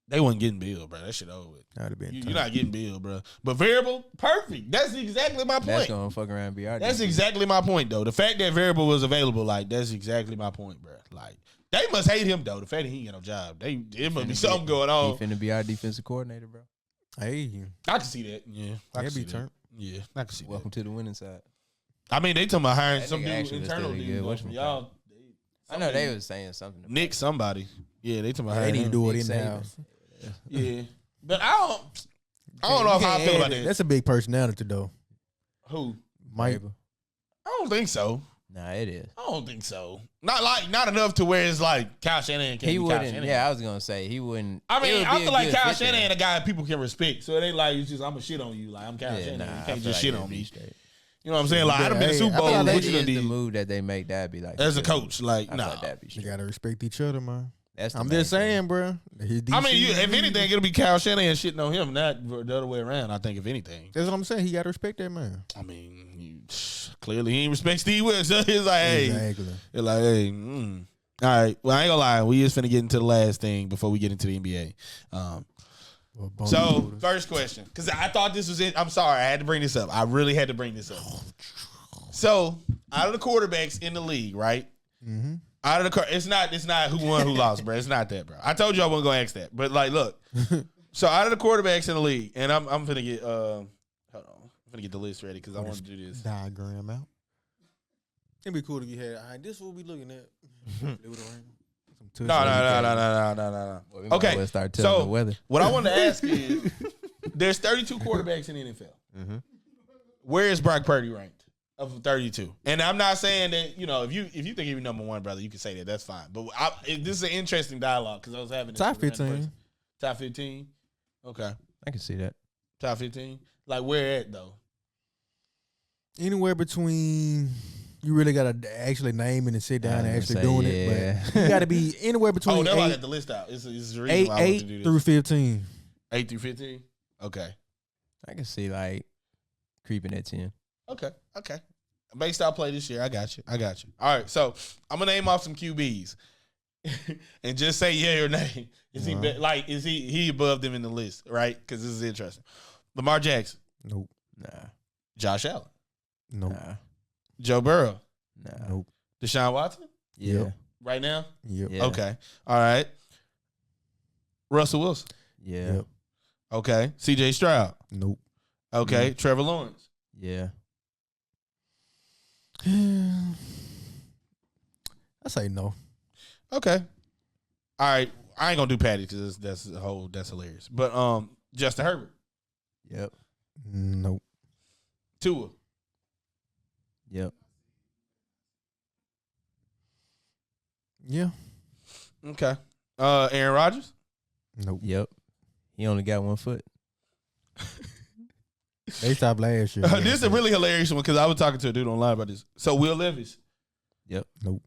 They wasn't getting Bill, bro. That shit over with. That would have been You're not getting Bill, bro. But Variable, perfect. That's exactly my point. That's going to fuck around and be our That's exactly my point, though. The fact that Variable was available, like, that's exactly my point, bro. Like, they must hate him, though. The fact that he ain't got no job. It must be something going on. He finna be our defensive coordinator, bro. Hey. I can see that. Yeah. I can see that. Turned. Yeah, I can see that. Welcome to the winning side. I mean, they talking about hiring That some nigga dude, actually internal still dude. good. From y'all. I know they was saying something. Nick somebody. Yeah, they talking about They hiring need to him. do it Nick in the Saban. house. Yeah. But I don't know how I feel about that. That's a big personality, though. Who? Mike. I don't think so. Nah, it is. I don't think so. Not enough to where it's like Kyle Shanahan can't He be Kyle wouldn't. Shanahan. Yeah, I was gonna say he wouldn't. I mean, I feel like Kyle fit Shanahan a guy people can respect. So it ain't like it's just I'm gonna shit on you. Like I'm Kyle Yeah, Shanahan. nah, You I can't feel just like shit he'd on be me. straight. You know what I'm saying? Like I'd have been a Super I Bowl. feel like What you that gonna is the do move that they make. That'd be like as a coach? Like I nah. feel like that'd be You straight. gotta respect each other, man. That's the I'm main just saying, bro. I mean, if anything, it'll be Kyle Shanahan shitting on him, not the other way around. I think if anything. That's what I'm saying. He gotta respect that man. I mean, clearly he ain't respect Steve Wilks. So he's like, hey, Exactly. They're like, hey, all right. Well, I ain't gonna lie. We just finna get into the last thing before we get into the NBA. So, first question, because I thought this was it. I'm sorry, I had to bring this up. I really had to bring this up. So, out of the quarterbacks in the league, right? Mm-hmm. Out of the it's not who won, who lost, bro. It's not that, bro. I told you I wasn't gonna ask that, but like, look. So, out of the quarterbacks in the league, and I'm finna get hold on, I'm finna get the list ready because I want to do this Diagram out. It'd be cool if you had. All right, this is what we looking at. No. Okay, We'll start telling the weather. what I want to ask is, there's 32 quarterbacks in the NFL. Mm-hmm. Where is Brock Purdy ranked of 32? And I'm not saying that if you think you're number one, brother, you can say that. That's fine. But this is an interesting dialogue because I was having this Top with a 15. person. Top 15. Okay, I can see that. top 15. Like where at though? Anywhere between. You really gotta actually name it and sit down and was actually gonna doing say, it. But you gotta be anywhere between That's why I 8, got the list out. It's the reason why I want to 8 do this. through 15. 8 through 15. Okay. I can see like creeping at 10. Okay. Based out play this year. I got you. All right. So I'm gonna name off some QBs and just say yeah or nay. Is he above them in the list? Right? Because this is interesting. Lamar Jackson. Nope. Nah. Josh Allen. Nope. Nah. Joe Burrow. Nah. Nope. Deshaun Watson. Yeah. Yep. Right now. Yep. Yeah. Okay. All right. Russell Wilson. Yeah. Yep. Okay. C.J. Stroud. Nope. Okay. Trevor Lawrence. Yeah. I say no. Okay. All right. I ain't gonna do Patty because that's hilarious. But Justin Herbert. Yep. Nope. Tua. Yep. Yeah. Okay. Aaron Rodgers. Nope. Yep. He only got 1 foot. They stopped last year. This is a really hilarious one because I was talking to a dude online about this. So Will Levis. Yep. Nope.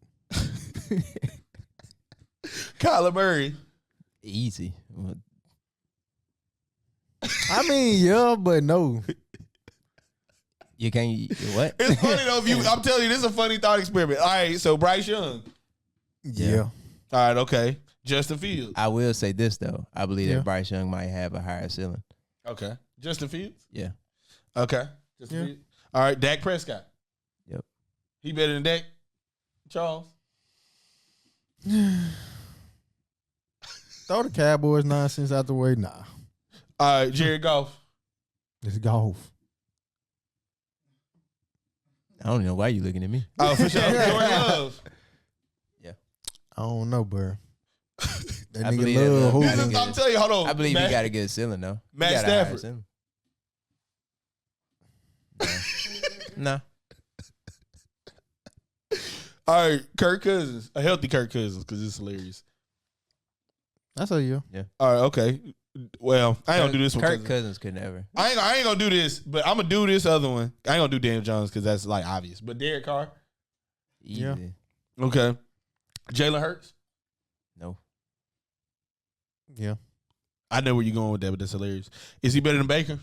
Kyler Murray. Easy. I mean, yeah, but no. You can't. What? It's funny though. I'm telling you, this is a funny thought experiment. All right. So Bryce Young. Yeah. All right. Okay. Justin Fields. I will say this though. I believe Yeah. that Bryce Young might have a higher ceiling. Okay. Justin Fields? Yeah. Okay. Justin Fields. All right. Dak Prescott. Yep. He better than Dak? Charles? Throw the Cowboys nonsense out the way. Nah. All right. Jared Goff. It's golf. I don't know why you looking at me. Oh, for sure. Jordan Love. Yeah. I don't know, bro. That I nigga believe love that, hooping. I'm telling you, hold on. I believe he got a good ceiling though. Matt Stafford. Nah. All right. Kirk Cousins. A healthy Kirk Cousins because it's hilarious. I saw you. Yeah. All right. Okay. Well, I ain't gonna do this one. Kirk Cousins could never. I ain't gonna do this, but I'm gonna do this other one. I ain't gonna do Daniel Jones because that's like obvious. But Derek Carr. Yeah. Easy. Okay. Jalen Hurts. No. Yeah. I know where you're going with that, but that's hilarious. Is he better than Baker?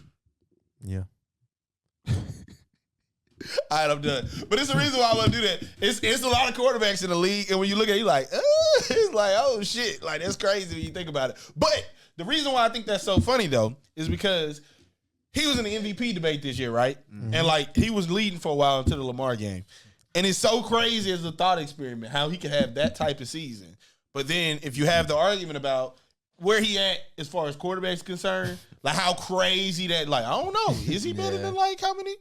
Yeah. All right, I'm done. But it's the reason why I want to do that. It's a lot of quarterbacks in the league, and when you look at it, you're like, it's like, oh shit, like that's crazy when you think about it. But the reason why I think that's so funny though is because he was in the MVP debate this year, right? Mm-hmm. And like he was leading for a while until the Lamar game, and it's so crazy as a thought experiment how he could have that type of season. But then if you have the argument about where he at as far as quarterbacks concerned, like how crazy that, like I don't know, is he better than like how many?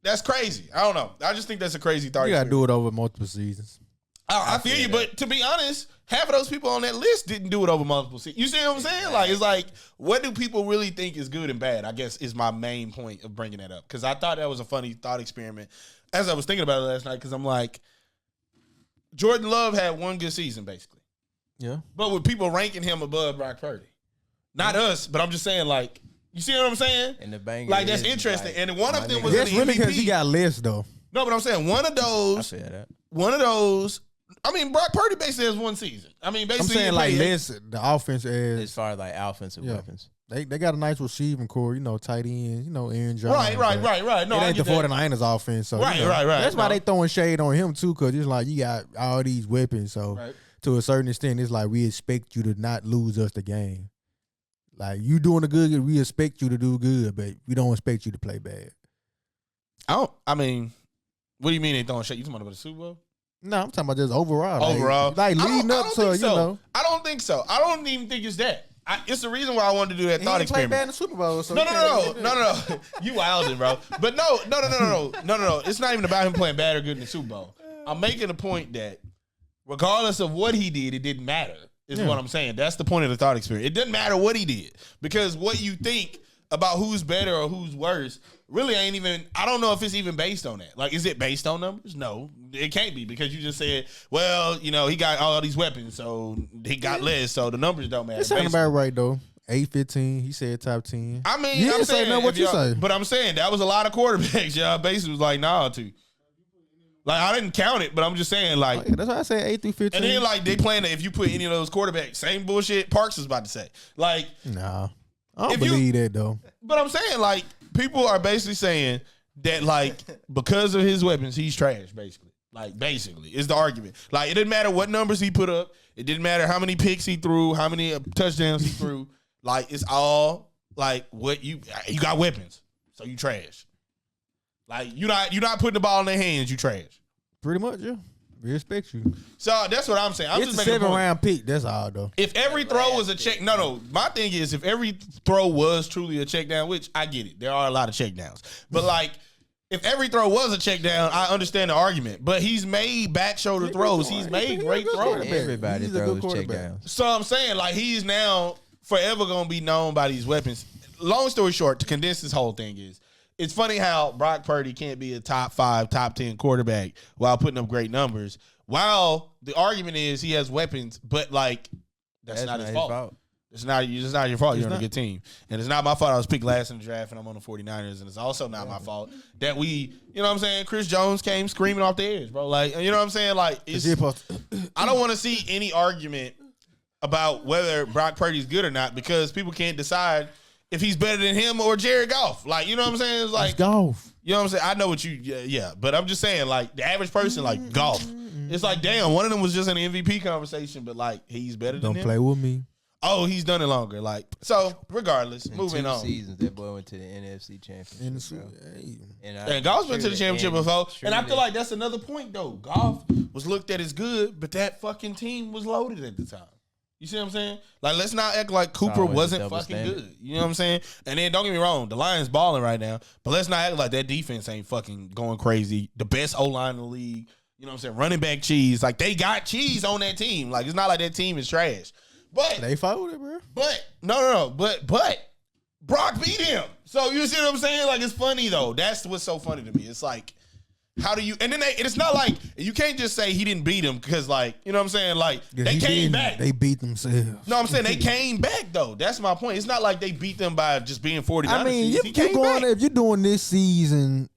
That's crazy. I don't know. I just think that's a crazy thought. You got to do it over multiple seasons. I feel you, but to be honest, half of those people on that list didn't do it over multiple seasons. You see what I'm saying? Like, it's like, what do people really think is good and bad? I guess is my main point of bringing that up. Because I thought that was a funny thought experiment as I was thinking about it last night. Because I'm like, Jordan Love had one good season, basically. Yeah. But with people ranking him above Brock Purdy. Not us, but I'm just saying, like, you see what I'm saying? And the banger like, that's interesting. Like, and one of them was that's in the really MVP. because he got less, though. No, but I'm saying one of those. I feel that. One of those. I mean, Brock Purdy basically has one season. I mean, basically, I'm saying like less the offense as far as like offensive weapons. They got a nice receiving core, tight ends, Aaron Jones. Right. No, it ain't the 49ers offense, so right. That's why they throwing shade on him too, because it's like you got all these weapons. So to a certain extent, it's like we expect you to not lose us the game. Like you doing a good, we expect you to do good, but we don't expect you to play bad. I mean, what do you mean they throwing shade? You talking about the Super Bowl? No, I'm talking about just overall. Overall, like leading up to I don't think so. I don't even think it's that. It's the reason why I wanted to do that thought experiment. He played bad in the Super Bowl. So No. You wilding, bro. But no. It's not even about him playing bad or good in the Super Bowl. I'm making a point that regardless of what he did, it didn't matter. Is what I'm saying. That's the point of the thought experiment. It doesn't matter what he did because what you think about who's better or who's worse really ain't even. I don't know if it's even based on that. Like, is it based on numbers? No, it can't be because you just said, well, he got all these weapons, so he got less, so the numbers don't matter. It's sounding about right though. 8-15. He said top 10. I mean, you I'm saying say what you say, but I'm saying that was a lot of quarterbacks. Y'all basically was like, nah, too. Like, I didn't count it, but I'm just saying, like... that's why I say 8-15. And then, like, they playing that if you put any of those quarterbacks, same bullshit Parks was about to say. Like... Nah. I don't believe that, though. But I'm saying, like, people are basically saying that, like, because of his weapons, he's trash, basically. Like, basically, is the argument. Like, it didn't matter what numbers he put up. It didn't matter how many picks he threw, how many touchdowns he threw. Like, it's all, like, what you got weapons, so you trash. Like, you're not putting the ball in their hands, you trash. Pretty much, yeah. We expect you. So that's what I'm saying. I'm it's just a making 7-round pick. That's all, though. If every throw was a check, no. My thing is, if every throw was truly a check down, which I get it, there are a lot of check downs. But like, if every throw was a check down, I understand the argument. But he's made back shoulder throws. He's made great throws. Everybody throws check downs. So I'm saying, like, he's now forever gonna be known by these weapons. Long story short, to condense this whole thing is, it's funny how Brock Purdy can't be a top 5, top 10 quarterback while putting up great numbers. While the argument is he has weapons, but like that's not his fault. It's not your fault. You're on a good team, and it's not my fault. I was picked last in the draft, and I'm on the 49ers, and it's also not my fault that we, you know what I'm saying? Chris Jones came screaming off the edge, bro. Like, you know what I'm saying? Like, I don't want to see any argument about whether Brock Purdy's good or not because people can't decide if he's better than him or Jared Goff. Like, you know what I'm saying? It's like Goff. You know what I'm saying? I know what yeah. But I'm just saying, like, the average person, like, Goff. It's like, damn, one of them was just in the MVP conversation, but, like, he's better than him. Don't play with me. oh, he's done it longer. Like, so regardless, In moving 2 on. seasons, that boy went to the NFC Championship. And Goff's been to the championship before. And I feel like that's another point, though. Goff was looked at as good, but that fucking team was loaded at the time. You see what I'm saying? Like, let's not act like Cooper wasn't fucking good. You know what I'm saying? And then, don't get me wrong, the Lions balling right now, but let's not act like that defense ain't fucking going crazy. The best O-line in the league. You know what I'm saying? Running back cheese. Like, they got cheese on that team. Like, it's not like that team is trash. But they folded, bro. But no. But Brock beat him. So you see what I'm saying? Like, it's funny though. That's what's so funny to me. It's like, how do you? And then it's not like you can't just say he didn't beat him because, like, you know what I'm saying? Like, they came back. They beat themselves. No, I'm saying they came back though. That's my point. It's not like they beat them by just being 49. I mean, if you're doing this season,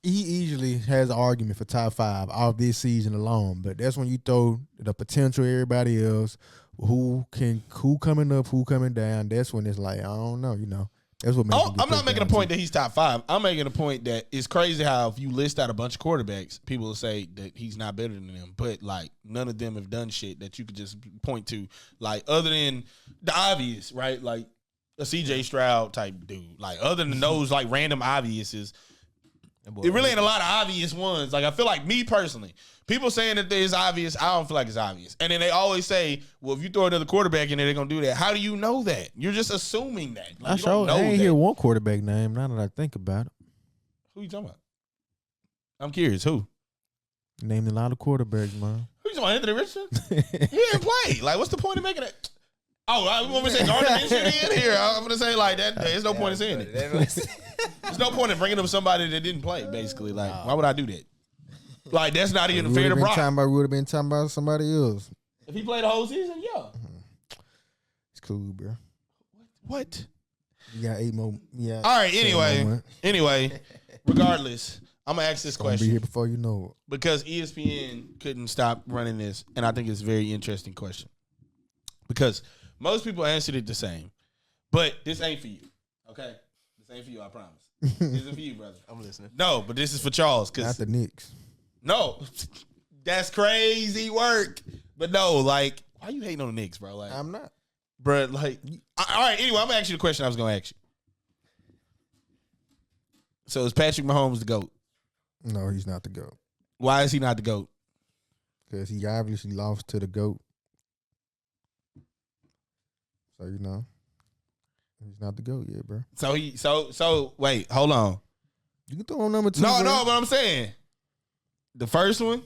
he easily has an argument for top 5 off this season alone. But that's when you throw the potential everybody else. Who coming up, who coming down? That's when it's like, I don't know, you know. That's what makes I'm not making a point that he's top 5. I'm making a point that it's crazy how if you list out a bunch of quarterbacks, people will say that he's not better than them. But like none of them have done shit that you could just point to, like other than the obvious, right? Like a CJ Stroud type dude. Like other than those like random obviouses. It really ain't a lot of obvious ones. Like I feel like me personally, people saying that it's obvious, I don't feel like it's obvious. And then they always say, well, if you throw another quarterback in there, they're going to do that. How do you know that? You're just assuming that. Like, I ain't hear one quarterback name now that I think about it. Who you talking about? I'm curious. Who? Named a lot of quarterbacks, man. Who you talking about? Anthony Richardson? He didn't play. Like, what's the point of making that? Oh, I want me to say Gardner Minshew in here. I'm going to say like that. There's no point in saying it. There's no point in bringing up somebody that didn't play, basically. Like, why would I do that? Like, that's not even fair to Brock. Would have been talking about somebody else. If he played the whole season, yeah. It's cool, bro. What? You got 8 more. Yeah. All right, anyway, regardless, I'm going to ask this question. Be here before you know it. Because ESPN couldn't stop running this, and I think it's a very interesting question. Because most people answered it the same. But this ain't for you, okay? This ain't for you, I promise. This isn't for you, brother. I'm listening. No, but this is for Charles. Not the Knicks. No, that's crazy work. But no, like, why you hating on the Knicks, bro? Like, I'm not. Bro, like, all right, anyway, I'm going to ask you the question I was going to ask you. So is Patrick Mahomes the GOAT? No, he's not the GOAT. Why is he not the GOAT? Because he obviously lost to the GOAT. So, you know, he's not the GOAT yet, bro. So wait, hold on. You can throw on number 2. No, but I'm saying the first one,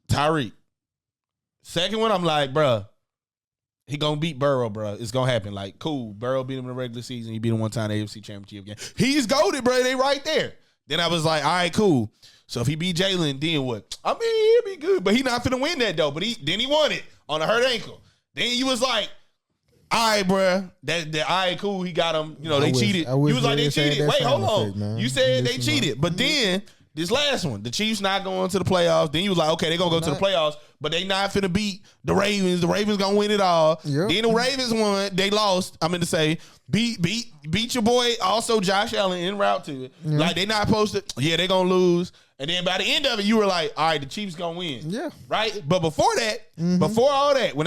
Tyreek. Second one, I'm like, bro, he gonna beat Burrow, bro. It's gonna happen. Like, cool. Burrow beat him in the regular season. He beat him one time in the AFC Championship game. He's goated, bro. They right there. Then I was like, all right, cool. So if he beat Jalen, then what? I mean, he'll be good, but he not finna win that though. But he won it on a hurt ankle. Then you was like, all right, bro. That all right, cool. He got him. You know, they cheated. You was like, they cheated. Wait, hold on. You said they cheated. But then this last one, the Chiefs not going to the playoffs. Then you was like, okay, they're going to go to the playoffs, but they not finna beat the Ravens. The Ravens going to win it all. Yep. Then the Ravens won. They lost. I'm going to say, beat your boy, also Josh Allen, en route to it. Yep. Like, they not supposed to. Yeah, they going to lose. And then by the end of it, you were like, all right, the Chiefs going to win. Yeah. Right? But before that, before all that, when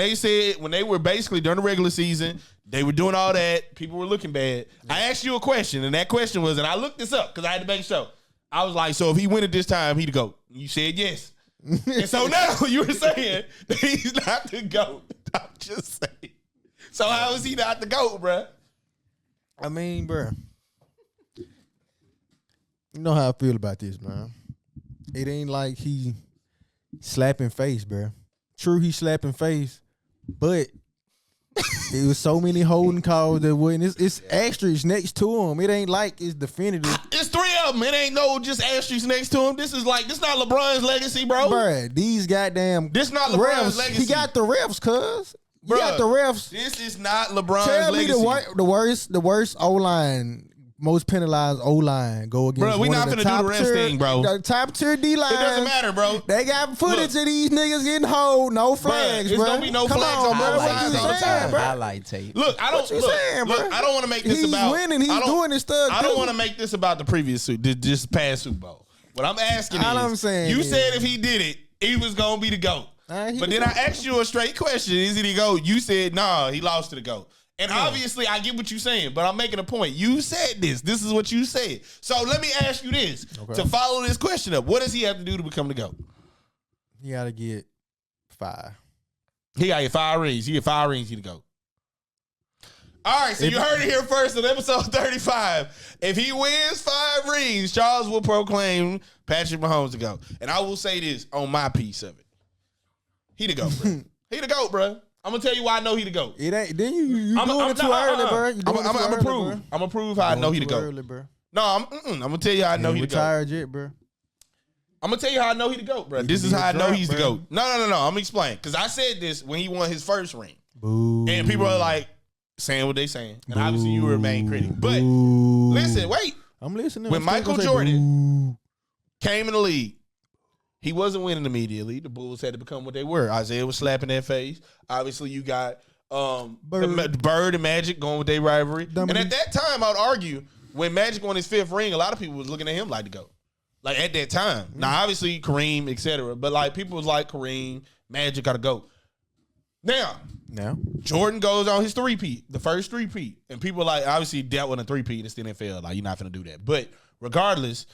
they were basically during the regular season, they were doing all that, people were looking bad. Yeah. I asked you a question, and that question was, and I looked this up because I had to make sure. I was like, so if he win it this time, he the GOAT. You said yes. And so now you were saying that he's not the GOAT. I'm just saying. So how is he not the GOAT, bruh? I mean, bruh, you know how I feel about this, man. It ain't like he slapping face, bruh. True, he slapping face, but it was so many holding calls that wasn't. It's asterisks next to him. It ain't like it's definitive. It's 3 of them. It ain't no just asterisks next to him. This not LeBron's legacy, bro. Bruh, these goddamn this not LeBron's refs. legacy. He got the refs, cuz. You got the refs. This is not LeBron's legacy. Tell me the worst O-line, most penalized O-line go against. Bro, we not finna do the refs thing, bro. The top tier D-line. It doesn't matter, bro. They got footage of these niggas getting hold, no flags, bro. There's gonna be no Come flags on, on bro. both sides all the time, bro. Highlight tape. Look, I don't want to make this he's about winning. He's doing his stuff. I don't want to make this about the previous this past Super Bowl. What I'm asking all is, I'm saying you is, said if he did it, he was gonna be the GOAT. But then I asked you a straight question. Is he the GOAT? You said, nah, he lost to the GOAT. And obviously, I get what you're saying, but I'm making a point. You said this. This is what you said. So let me ask you this. Okay. To follow this question up, what does he have to do to become the GOAT? He got to get 5. He got to get 5 rings. He get 5 rings, he the GOAT. All right, so you heard it here first on episode 35. If he wins 5 rings, Charles will proclaim Patrick Mahomes the GOAT. And I will say this on my piece of it. He the GOAT, bro. He the GOAT, bro. I'm gonna tell you why I know he the GOAT. It ain't. Then you doing it too early, bro. I'm gonna prove how I know he the GOAT. Early, bro. No, I'm gonna tell you how I know he the GOAT. Retired yet, bro. I'm gonna tell you how I know he the GOAT, bro. This is how I know he's the GOAT. No. I'm gonna explain because I said this when he won his first ring. Boo. And people are like saying what they saying, and obviously you were a main critic. But listen, wait. I'm listening. When Michael Jordan came in the league, he wasn't winning immediately. The Bulls had to become what they were. Isaiah was slapping their face. Obviously, you got Bird and Magic going with their rivalry. And at that time, I would argue, when Magic won his 5th ring, a lot of people was looking at him like the GOAT. Like, at that time. Now, obviously, Kareem, etc. But, like, people was like, Kareem, Magic got to go. Now, Jordan goes on his 3-peat, the first 3-peat. And people, like, obviously, that wasn't a 3-peat. It's the NFL. Like, you're not going to do that. But regardless,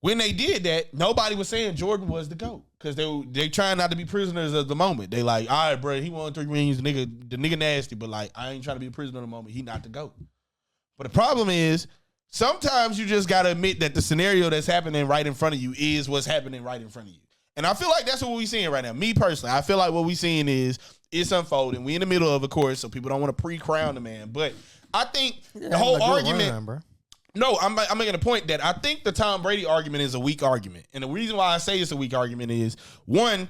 when they did that, nobody was saying Jordan was the GOAT because they trying not to be prisoners of the moment. They like, all right, bro, he won 3 rings. The nigga nasty, but like, I ain't trying to be a prisoner of the moment. He not the GOAT. But the problem is, sometimes you just got to admit that the scenario that's happening right in front of you is what's happening right in front of you. And I feel like that's what we're seeing right now. Me personally, I feel like what we're seeing is it's unfolding. We in the middle of course, so people don't want to pre-crown the man. But I think the whole argument... No, I'm making a point that I think the Tom Brady argument is a weak argument. And the reason why I say it's a weak argument is, one,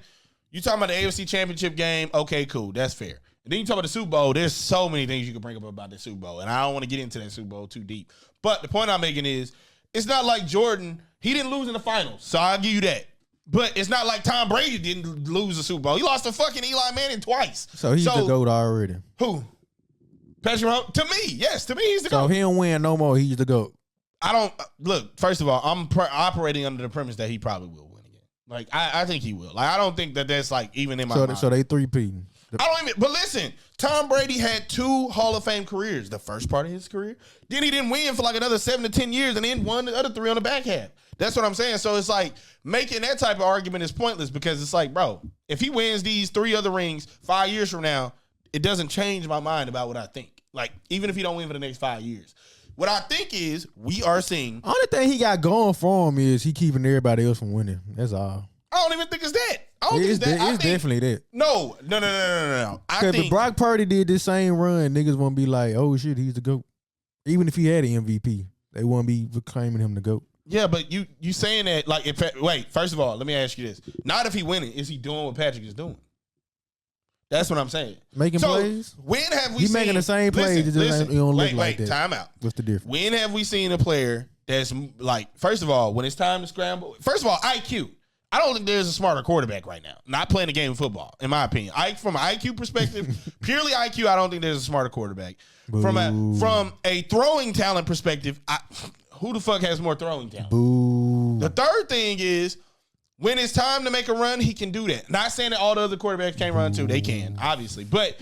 you talking about the AFC Championship game, okay, cool, that's fair. And then you talk about the Super Bowl, there's so many things you can bring up about the Super Bowl, and I don't want to get into that Super Bowl too deep. But the point I'm making is, it's not like Jordan, he didn't lose in the finals, so I'll give you that. But it's not like Tom Brady didn't lose the Super Bowl. He lost to fucking Eli Manning twice. So he's the GOAT already. Who? Patrick Mahomes? To me, yes. To me, he's the GOAT. So he don't win no more. He's the GOAT. I don't look. First of all, I'm operating under the premise that he probably will win again. Like I think he will. Like I don't think that that's like even in my mind. So they 3-peating. I don't even. But listen, Tom Brady had 2 Hall of Fame careers. The first part of his career, then he didn't win for like another 7 to 10 years, and then won the other 3 on the back half. That's what I'm saying. So it's like making that type of argument is pointless because it's like, bro, if he wins these 3 other rings 5 years from now, it doesn't change my mind about what I think. Like even if he don't win for the next 5 years. What I think is we are seeing. Only thing he got going for him is he keeping everybody else from winning. That's all. I don't even think it's that. I don't think it's that. It's definitely that. No. Because if Brock Purdy did this same run, niggas won't be like, oh shit, he's the GOAT. Even if he had an MVP, they won't be claiming him the GOAT. Yeah, but you saying that like wait, first of all, let me ask you this. Not if he winning, is he doing what Patrick is doing? That's what I'm saying. Making plays? When have we seen... He making the same plays. Listen, he don't look like that. Time out. What's the difference? When have we seen a player that's like... First of all, when it's time to scramble... First of all, IQ. I don't think there's a smarter quarterback right now. Not playing a game of football, in my opinion. From an IQ perspective, purely IQ, I don't think there's a smarter quarterback. Boo. From a throwing talent perspective, who the fuck has more throwing talent? Boo. The third thing is... When it's time to make a run, he can do that. Not saying that all the other quarterbacks can't run too. They can, obviously. But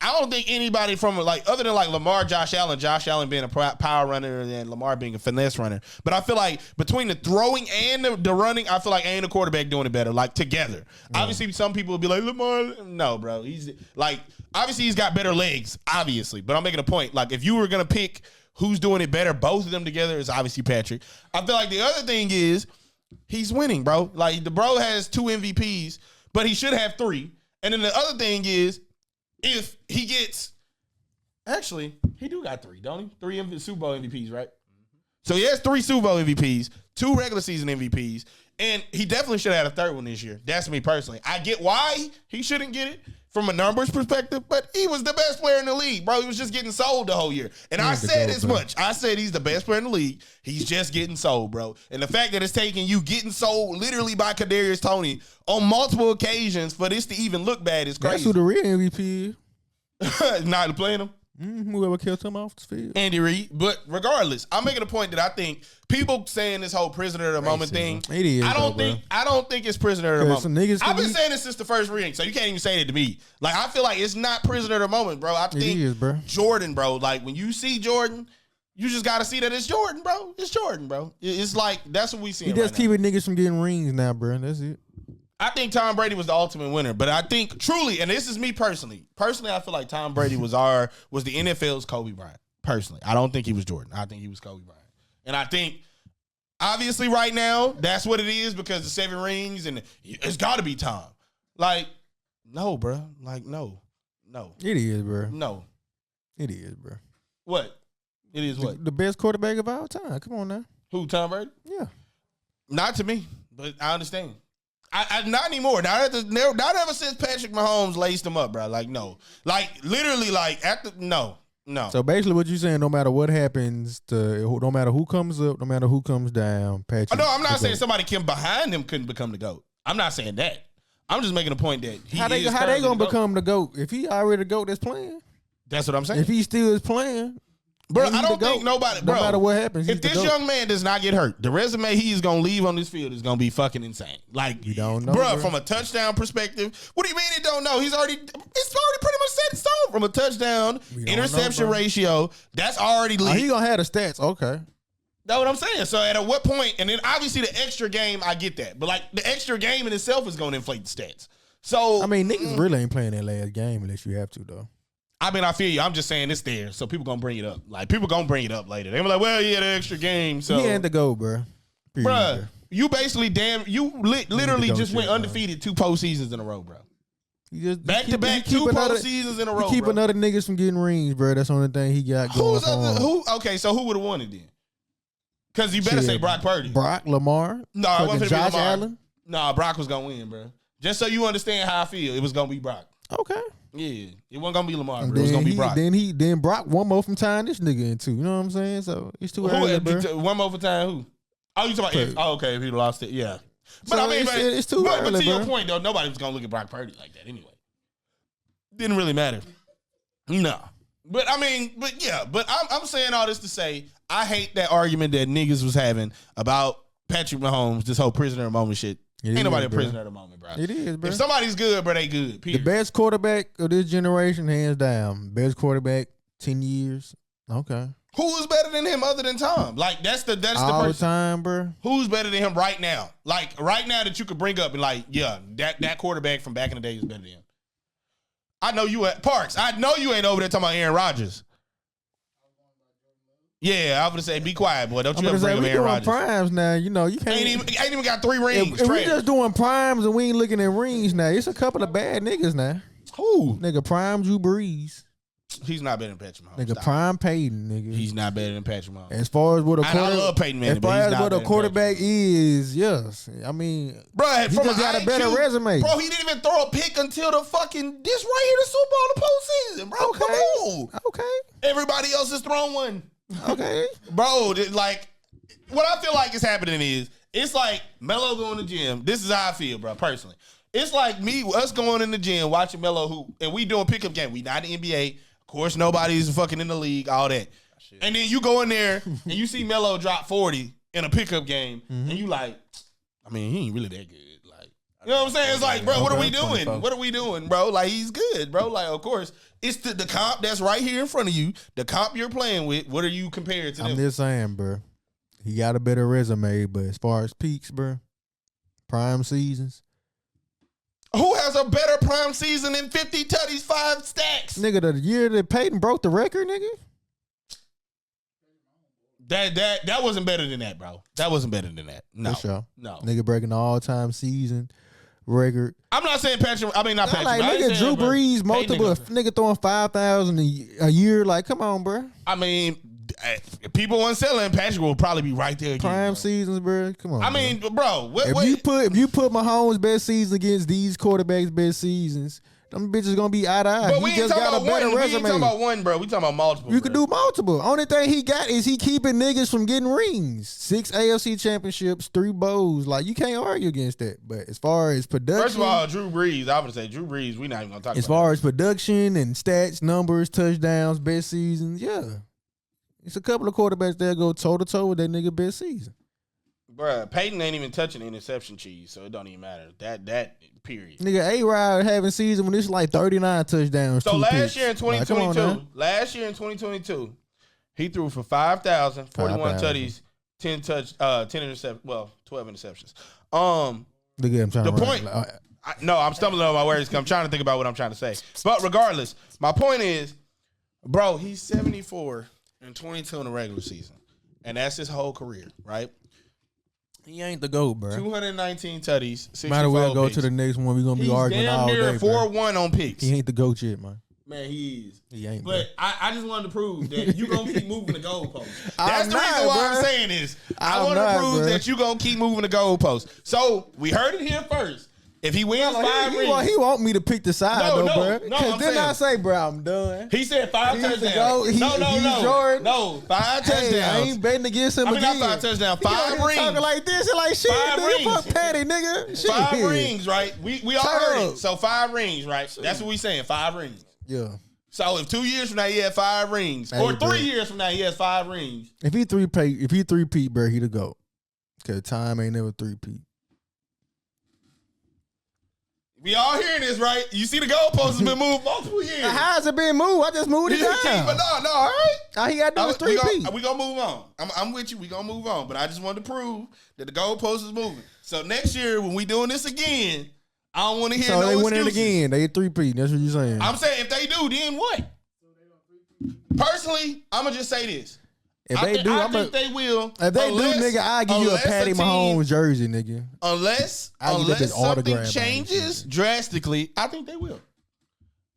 I don't think anybody from, like, other than, like, Lamar, Josh Allen being a power runner and Lamar being a finesse runner. But I feel like between the throwing and the running, I feel like ain't a quarterback doing it better, like, together. Yeah. Obviously, some people will be like, Lamar. No, bro. He's, like, obviously he's got better legs, obviously. But I'm making a point. Like, if you were going to pick who's doing it better, both of them together is obviously Patrick. I feel like the other thing is, he's winning, bro. Like, the bro has 2 MVPs, but he should have 3. And then the other thing is, if he gets... Actually, he do got 3, don't he? 3 Super Bowl MVPs, right? So he has 3 Super Bowl MVPs, 2 regular season MVPs, and he definitely should have had a 3rd one this year. That's me personally. I get why he shouldn't get it from a numbers perspective, but he was the best player in the league, bro. He was just getting sold the whole year. And I said as much. I said he's the best player in the league. He's just getting sold, bro. And the fact that it's taking you getting sold literally by Kadarius Toney on multiple occasions for this to even look bad is crazy. That's who the real MVP is. Not playing him? Whoever killed him off the field. Andy Reid. But regardless, I'm making a point that I think people saying this whole prisoner of the moment thing. It is. I don't think it's prisoner of the moment. Some niggas I've been saying this since the first ring, so you can't even say it to me. Like, I feel like it's not prisoner of the moment, bro. I think it is, bro. Jordan, bro. Like, when you see Jordan, you just gotta see that it's Jordan, bro. It's Jordan, bro. It's like that's what we see. He just keeping niggas from getting rings now, bro. That's it. I think Tom Brady was the ultimate winner, but I think truly, and this is me personally. Personally, I feel like Tom Brady was the NFL's Kobe Bryant. Personally, I don't think he was Jordan. I think he was Kobe Bryant, and I think obviously right now that's what it is because the 7 rings and it's got to be Tom. Like, no, bro. Like, no. It is, bro. No, it is, bro. What? It is what? The best quarterback of all time. Come on now. Who? Tom Brady? Yeah. Not to me, but I understand. I not anymore. Not ever since Patrick Mahomes laced him up, bro. Like, no. Like, literally, like, no. So, basically, what you're saying, no matter what happens, no matter who comes up, no matter who comes down, Patrick. No, I'm not saying somebody came behind him couldn't become the GOAT. I'm not saying that. I'm just making a point that how they going to become the GOAT? If he already the GOAT that's playing? That's what I'm saying. If he still is playing. Bro, I don't think nobody, bro. No matter what happens, if this young man does not get hurt, the resume he's gonna leave on this field is gonna be fucking insane. Like, you don't know, bro. From a touchdown perspective, what do you mean it don't know? It's already pretty much set in stone. From a touchdown interception ratio, that's already leaked. He gonna have the stats, okay. That's what I'm saying. So at what point, and then obviously the extra game, I get that, but like the extra game in itself is gonna inflate the stats. So I mean, niggas really ain't playing that last game unless you have to, though. I mean, I feel you. I'm just saying it's there, so people gonna bring it up. Like, people gonna bring it up later. They were like, "Well, yeah, the extra game." So he had to go, bro. Bruh, you basically literally just went undefeated 2 postseasons in a row, bro. You just back to back 2 postseasons in a row. Keeping other niggas from getting rings, bro. That's the only thing he got going on. Okay, so who would have won it then? Because you better say Brock Purdy. Brock, Lamar. No, it wasn't Josh Lamar. Allen. No, Brock was gonna win, bro. Just so you understand how I feel, it was gonna be Brock. Okay. Yeah, it wasn't gonna be Lamar, bro. It was gonna be Brock. Then Brock one more from tying this nigga into. You know what I'm saying? So it's too early, bro. One more for time, who? Oh, you talking about? Okay, if he lost it, yeah. But so I mean, it's too early, but to bro. your point, though, nobody was gonna look at Brock Purdy like that anyway. Didn't really matter. No, but I mean, but I'm saying all this to say I hate that argument that niggas was having about Patrick Mahomes, this whole prisoner of the moment shit. Ain't nobody a prisoner of the moment, bro. It is, bro. If somebody's good, bro, they good. Period. The best quarterback of this generation, hands down. Best quarterback, 10 years. Okay. Who is better than him other than Tom? Like, that's the all person. The time, bro. Who's better than him right now? Like, right now that you could bring up and like, yeah, that quarterback from back in the day is better than him. I know you at Parks. I know you ain't over there talking about Aaron Rodgers. Yeah, I was gonna say, be quiet, boy. Don't you ever bring up Aaron Rodgers. We doing primes now. You know, you can't. Ain't even got 3 rings. If we just doing primes and we ain't looking at rings now, it's a couple of bad niggas now. Who? Nigga, prime Drew Brees. He's not better than Patrick Mahomes. Nigga, prime Peyton, nigga. He's not better than Patrick Mahomes. As far as what a quarterback, I love Peyton Manning, as far as what a quarterback is, yes. I mean, bro, he just got a better resume. Bro, he didn't even throw a pick until the fucking this right here, the Super Bowl, the postseason, bro. Okay. Come on. Okay. Everybody else has thrown one. Okay. Bro, like, what I feel like is happening is, it's like Melo going to the gym. This is how I feel, bro, personally. It's like us going in the gym, watching Melo hoop, and we doing pickup game. We not in the NBA. Of course, nobody's fucking in the league, all that. And then you go in there, and you see Melo drop 40 in a pickup game, and you like, I mean, he ain't really that good. Like, you know what I'm saying? It's like, bro, what are we doing? What are we doing, bro? Like, he's good, bro. Like, of course, it's the comp that's right here in front of you. The comp you're playing with, what are you compared to them? I'm just saying, bro. He got a better resume, but as far as peaks, bro, prime seasons. Who has a better prime season than 50 tutties, 5 stacks? Nigga, the year that Peyton broke the record, nigga. That wasn't better than that, bro. That wasn't better than that. No. For sure. No. Nigga breaking the all-time season record. I'm not saying Patrick. I mean, not Patrick. Like, nigga, Drew Brees, multiple nigga throwing 5,000 a year. Like, come on, bro. I mean, if people weren't selling, Patrick will probably be right there again. Prime bro. If you put Mahomes' best season against these quarterbacks' best seasons, Them bitches gonna be eye to eye. But we ain't talking about one. We ain't talking about one, bro. We talking about multiple. You could do multiple. Only thing he got is he keeping niggas from getting rings. 6 AFC championships, 3 bowls. Like, you can't argue against that. But as far as production, first of all, Drew Brees. I would say Drew Brees. We not even gonna talk about. As far as production and stats, numbers, touchdowns, best seasons, yeah, it's a couple of quarterbacks that go toe to toe with that nigga best season. Bruh, Peyton ain't even touching the interception cheese, so it don't even matter. That period. Nigga, A-Rod having season when it's like 39 touchdowns. So last picks. year in 2022, he threw for 5,000, 41 tutties, 10 interceptions. Well, 12 interceptions. Nigga, I'm trying the to point. I'm stumbling on my words because I'm trying to think about what I'm trying to say. But regardless, my point is, bro, he's 74 and 22 in the regular season, and that's his whole career, right? He ain't the GOAT, bro. 219 tutties, 64 Might as well go picks. to the next one. We're going to be arguing all day, He's damn near 4-1 on picks. He ain't the GOAT yet, man. Man, he is. He ain't. But I just wanted to prove that you going to keep moving the goalpost. That's the reason why I'm saying this. I want to prove that you going to keep moving the goalpost. So, we heard it here first. If he wins 5 rings. He want me to pick the side, though, bro. No, then I say, bro, I'm done. He said 5 touchdowns. Jordan. No, 5 touchdowns. I ain't betting against him again. Not 5 touchdowns, 5 rings. Talking like this and like shit, 5 nigga, rings. fuck Patty, nigga. Shit. 5 rings, right? We all heard it. So 5 rings, right? That's what we saying, 5 rings. Yeah. So if 2 years from now he had 5 rings, or 3 years from now he has 5 rings. If he three-peat, bro, he the GOAT. Because time ain't never three-peat. We all hearing this, right? You see the goalpost has been moved multiple years. How has it been moved? I just moved it down. But no, all right. All he got to do is three-peat. We gonna move on. I'm with you. We gonna move on. But I just wanted to prove that the goalpost is moving. So next year when we doing this again, I don't want to hear no excuses. So they winning again. They three-peat. That's what you're saying. I'm saying if they do, then what? Personally, I'm gonna just say this. If they do, I think they will. If they do, nigga, I'll give you a Patty Mahomes jersey, nigga. Unless something changes drastically, I think they will.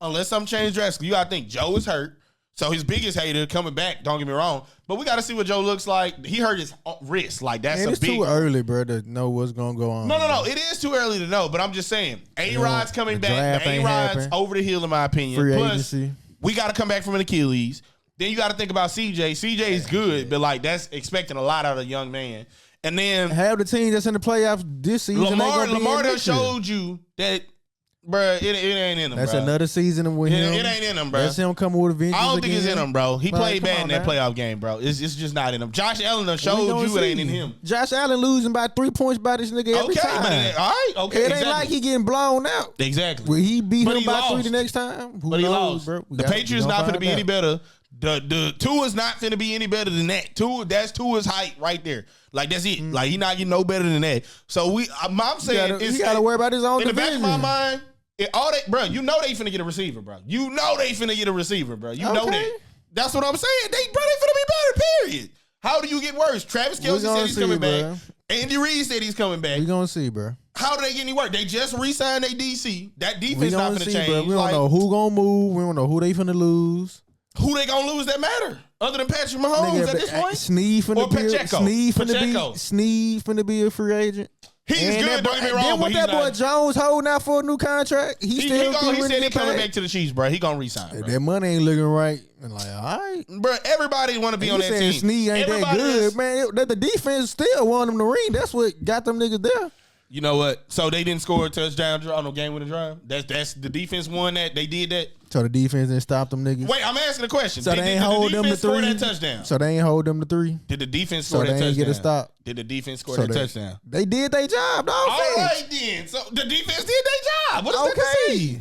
Unless something changes drastically. You gotta think Joe is hurt. So his biggest hater coming back, don't get me wrong. But we gotta see what Joe looks like. He hurt his wrist. Like that's it's too early, bro, to know what's gonna go on. No. It is too early to know, but I'm just saying. A-Rod's coming back. The A-Rod's over the hill, in my opinion. Free Plus, agency. We gotta come back from an Achilles. Then you got to think about CJ. CJ's good, but like that's expecting a lot out of a young man. And then have the team that's in the playoffs this season. Lamar done showed you that, bro. It ain't in him. That's bro. Another season with him. It ain't in him, bro. That's him coming with a vengeance. I don't think it's in him, bro. He played bad in that man. playoff game, bro. It's just not in him. Josh Allen done showed you it ain't in him. Josh Allen losing by 3 points by this nigga every time. All right, okay. It ain't like he getting blown out. Exactly. Will he beat him by 3 the next time? But he lost. Bro. The Patriots not going to be any better. The Tua's not finna be any better than that. That's Tua's height right there. Like that's it. Like he not getting no better than that. So I'm saying he gotta worry about his own in division. the back of my mind. Bro, you know they finna get a receiver, bro. You know they finna get a receiver, bro. You know that. That's what I'm saying. They finna be better. Period. How do you get worse? Travis Kelce said he's coming back. Andy Reid said he's coming back. We gonna see, bro. How do they get any work? They just re-signed their DC. That defense not finna change. Bro. We don't know who gonna move. We don't know who they finna lose. Who they gonna lose that matter? Other than Patrick Mahomes at this point? Sneed finna be a free agent. He's good, don't get me wrong. Then what that boy Jones holding out for a new contract? He said he coming back to the Chiefs, bro. He gonna resign, bro. That money ain't looking right. And like, all right. Bro, everybody want to be on that team. Sneed ain't that good, man. The defense still want him to ring. That's what got them niggas there. You know what? So they didn't score a touchdown drive, no game winning drive. That's the defense won that. They did that. So the defense didn't stop them niggas. Wait, I'm asking a question. So they ain't hold them to 3. That touchdown? So they ain't hold them to 3. Did the defense score that touchdown? So they ain't get a stop. Did the defense score that touchdown? They did their job, dog. All right then. So the defense did their job. What is that to say?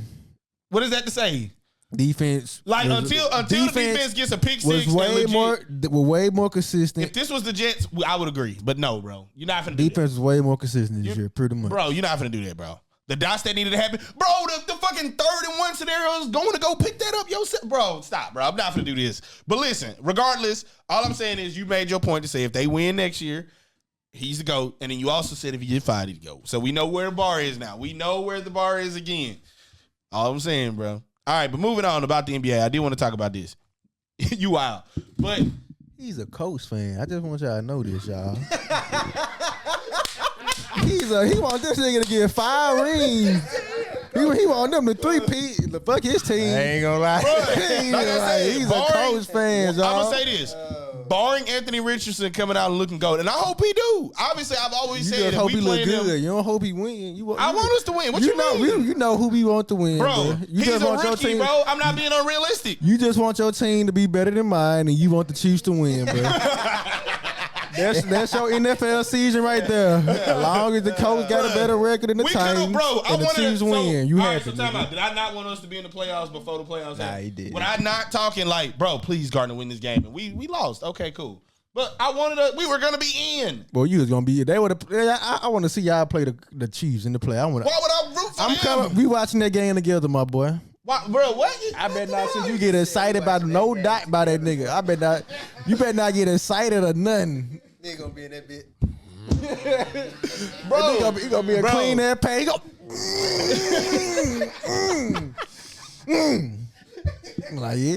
What is that to say? Defense, like until defense gets a pick six, was way more consistent. If this was the Jets, I would agree. But no, bro, you're not finna. Defense was way more consistent this year, pretty much. Bro, you're not finna do that, bro. The dots that needed to happen, bro. The fucking 3rd and 1 scenario is going to go pick that up yourself, bro. Stop, bro. I'm not finna do this. But listen, regardless, all I'm saying is you made your point to say if they win next year, he's the GOAT, and then you also said if he get fired, he'd go. So we know where the bar is now. We know where the bar is again. All I'm saying, bro. All right, but moving on about the NBA, I did want to talk about this. You wild. But he's a Coach fan. I just want y'all to know this, y'all. He wants this nigga to get 5 rings. He He want them to 3-peat. Fuck his team. I ain't gonna lie. Bruh, like I said, He's barring- a Coach fan, y'all. I'm gonna say this. Barring Anthony Richardson coming out and looking gold, and I hope he do. Obviously, I've always You said just if hope we he look playing good. them, You don't hope he win. I want us to win. What you mean? You know who we want to win, Bro, bro. You he's just a want your rookie, team. bro. I'm not being unrealistic. You just want your team to be better than mine, and you want the Chiefs to win, bro. That's your NFL season right there. As long as the coach got a better record than the Titans, bro. I and the wanted Chiefs to win, you all right, happy. so time out. Did I not want us to be in the playoffs before the playoffs? Nah, he did. When I not talking like, bro, please Gardner win this game, and we lost. Okay, cool. But I wanted to. We were gonna be in. Well, you was gonna be. They would have. I want to see y'all play the Chiefs in the play. Why would I root for I'm them? coming. We watching that game together, my boy. Why, bro, what? I bet not since you get excited about no doubt by that nigga. I bet not. You better not get excited or nothing. Nigga gonna be in that bit. Bro, He gonna be a clean ass pay. He go. I'm like, yeah.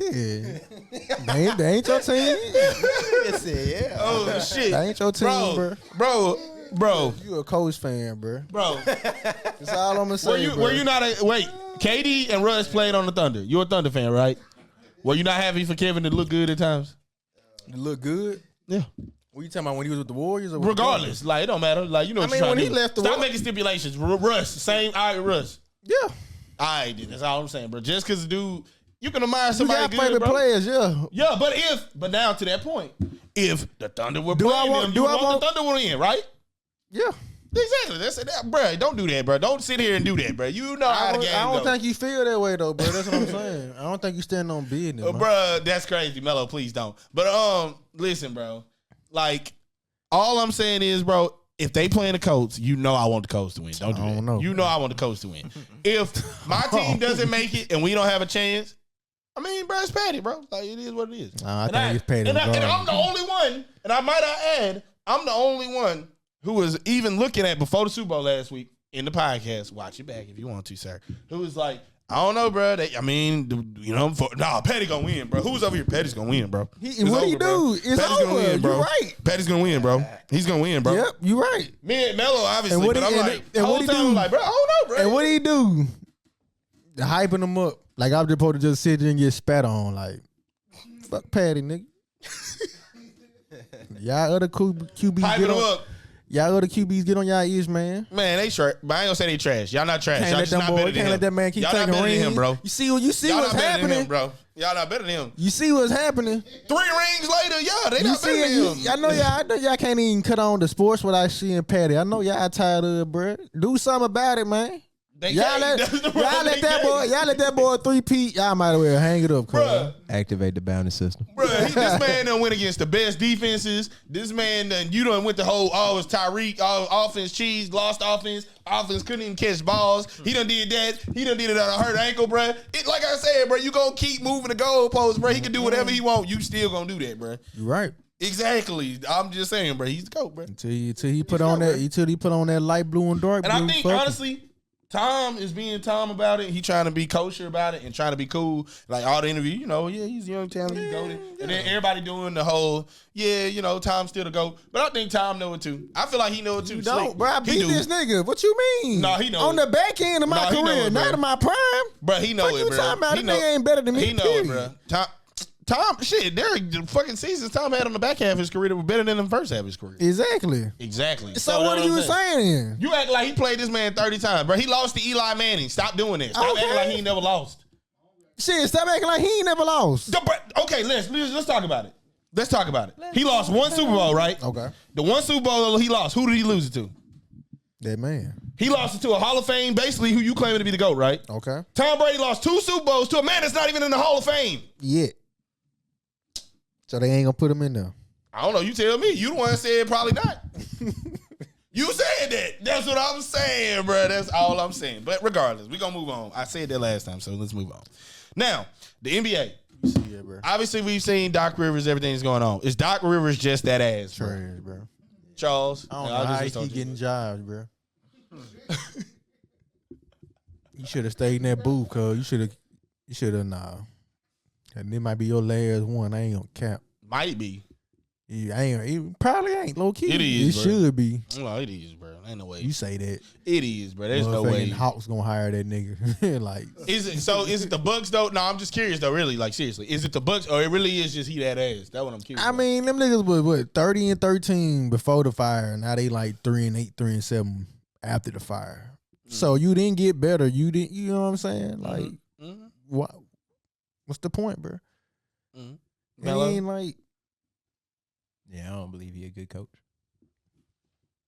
They ain't your team. Yeah. oh shit, That ain't your team, bro. You a Coach fan, bro. Bro, That's all I'm gonna say. were you not a wait? KD and Russ played on the Thunder. You're a Thunder fan, right? Were you not happy for Kevin to look good at times? You look good. Yeah. What you talking about when he was with the Warriors? Or with Regardless, like it don't matter. Like you know, what I you're mean, trying when to he do. left the Stop War- making stipulations. Russ, same. All right, Russ. Yeah. All right, then. That's all I'm saying, bro. Just because the dude, you can admire You somebody got good, favorite bro. players, yeah. Yeah, but now to that point, if the Thunder were Do I playing want- them, do you I want the Thunder to win, right? Yeah. Exactly. That's it, bro. Don't do that, bro. Don't sit here and do that, bro. You know how the game I don't goes. think you feel that way though, bro. That's what I'm saying. I don't think you stand on business, man. Bro, that's crazy, Melo. Please don't. But listen, bro. Like, all I'm saying is, bro, if they playing the Colts, you know I want the Colts to win. Don't do I that. don't know, You know I want the Colts to win. If my team doesn't make it and we don't have a chance, I mean, bro, it's Patty, bro. Like, it is what it is. Nah, I think it's Patty And I'm regardless. the only one, and I might add, I'm the only one who was even looking at before the Super Bowl last week in the podcast. Watch it back if you want to, sir. Who was like, I don't know, bro. Patty gonna win, bro. Who's over here? Patty's gonna win, bro. What do you do? It's Patty's over. gonna win, bro. You're right. Patty's gonna win, bro. He's gonna win, bro. Yep, you right. Me and Melo, obviously, And what but he- I'm and- like, and the what whole he time do? I'm like, bro, I don't know, bro. And what do he do? Hyping them up. Like I'm just supposed to just sit there and get spat on. Like, fuck Patty, nigga. Y'all other QBs Hyping get him on. up. Y'all other QBs get on y'all ears, man. Man, they trash. But I ain't gonna say they trash. Y'all not trash. Can't Y'all let just them not boy. better than Can't him. let that man keep Y'all taking not better than rings, him, bro. You see what's Y'all not better happening, than him, bro. Y'all not better than him. You see what's happening. 3 rings later, yeah, they You not better see, than him. I know y'all can't even cut on the sports without seeing Patty. I know y'all tired of it, bro. Do something about it, man. They Y'all can't. let, That's the y'all problem. let They that can't. boy. Y'all let that boy 3-peat. Y'all might as well hang it up, cuz. Bruh. Activate the bounty system. Bro, this man done went against the best defenses. This man you done went the whole, it's Tyreek, offense cheese, lost offense. Offense couldn't even catch balls. He done did that. He done did it on a hurt ankle, bro. It, like I said, bro, you gonna keep moving the goalposts, bro. He can do whatever he want. You still gonna do that, bro. You right. Exactly. I'm just saying, bro. He's the GOAT, bro. Until he put on that light blue and dark And blue. I think, fuck it. honestly, Tom is being Tom about it. He trying to be kosher about it and trying to be cool. Like all the interview, he's young, talented, he's goated. And then everybody doing the whole, Tom's still the GOAT. But I think Tom know it too. I feel like he know it too. You don't, Slick. bro. I He beat do. this nigga. What you mean? Nah, he know on it. the back end of my Nah, he know career, it, not bro. in my prime. Bro, he know What it, you bro. talking about? He That nigga ain't better than me. He know it, period. bro. Tom, shit, there are the fucking seasons Tom had on the back half of his career that were better than the first half of his career. Exactly. Exactly. So what are you saying? You act like he played this man 30 times, bro. He lost to Eli Manning. Stop doing that. Stop Okay. acting like he ain't never lost. Shit, stop acting like he ain't never lost. Okay, let's talk about it. Let's talk about it. He lost one Super Bowl, right? Okay. The one Super Bowl he lost, who did he lose it to? That man. He lost it to a Hall of Fame, basically who you claiming to be the GOAT, right? Okay. Tom Brady lost 2 Super Bowls to a man that's not even in the Hall of Fame. Yeah. So they ain't gonna put him in there. I don't know. You tell me. You the one that said probably not. You said that. That's what I'm saying, bro. That's all I'm saying. But regardless, we're going to move on. I said that last time, so let's move on. Now, the NBA. Yeah, bro. Obviously, we've seen Doc Rivers, everything's going on. Is Doc Rivers just that ass, bro? Trash, bro. Charles? I don't know how he keep getting jobs, bro. You should have stayed in that booth, cuz. You should have, nah. And it might be your last one. I ain't gonna cap. Might be. It probably ain't low key. It is, It bro. should be. Well, it is, bro. Ain't no way. You say that. It is, bro. There's no way. Hawks gonna hire that nigga. Like, is it the Bucks though? No, I'm just curious though. Really, like seriously, is it the Bucks or it really is just he that ass? That's what I'm curious. I mean, them niggas was what 30-13 before the fire. Now they like 3-8, 3-7 after the fire. So you didn't get better. You didn't. You know what I'm saying? Like, what? What's the point, bro? He ain't like. Yeah, I don't believe he a good coach.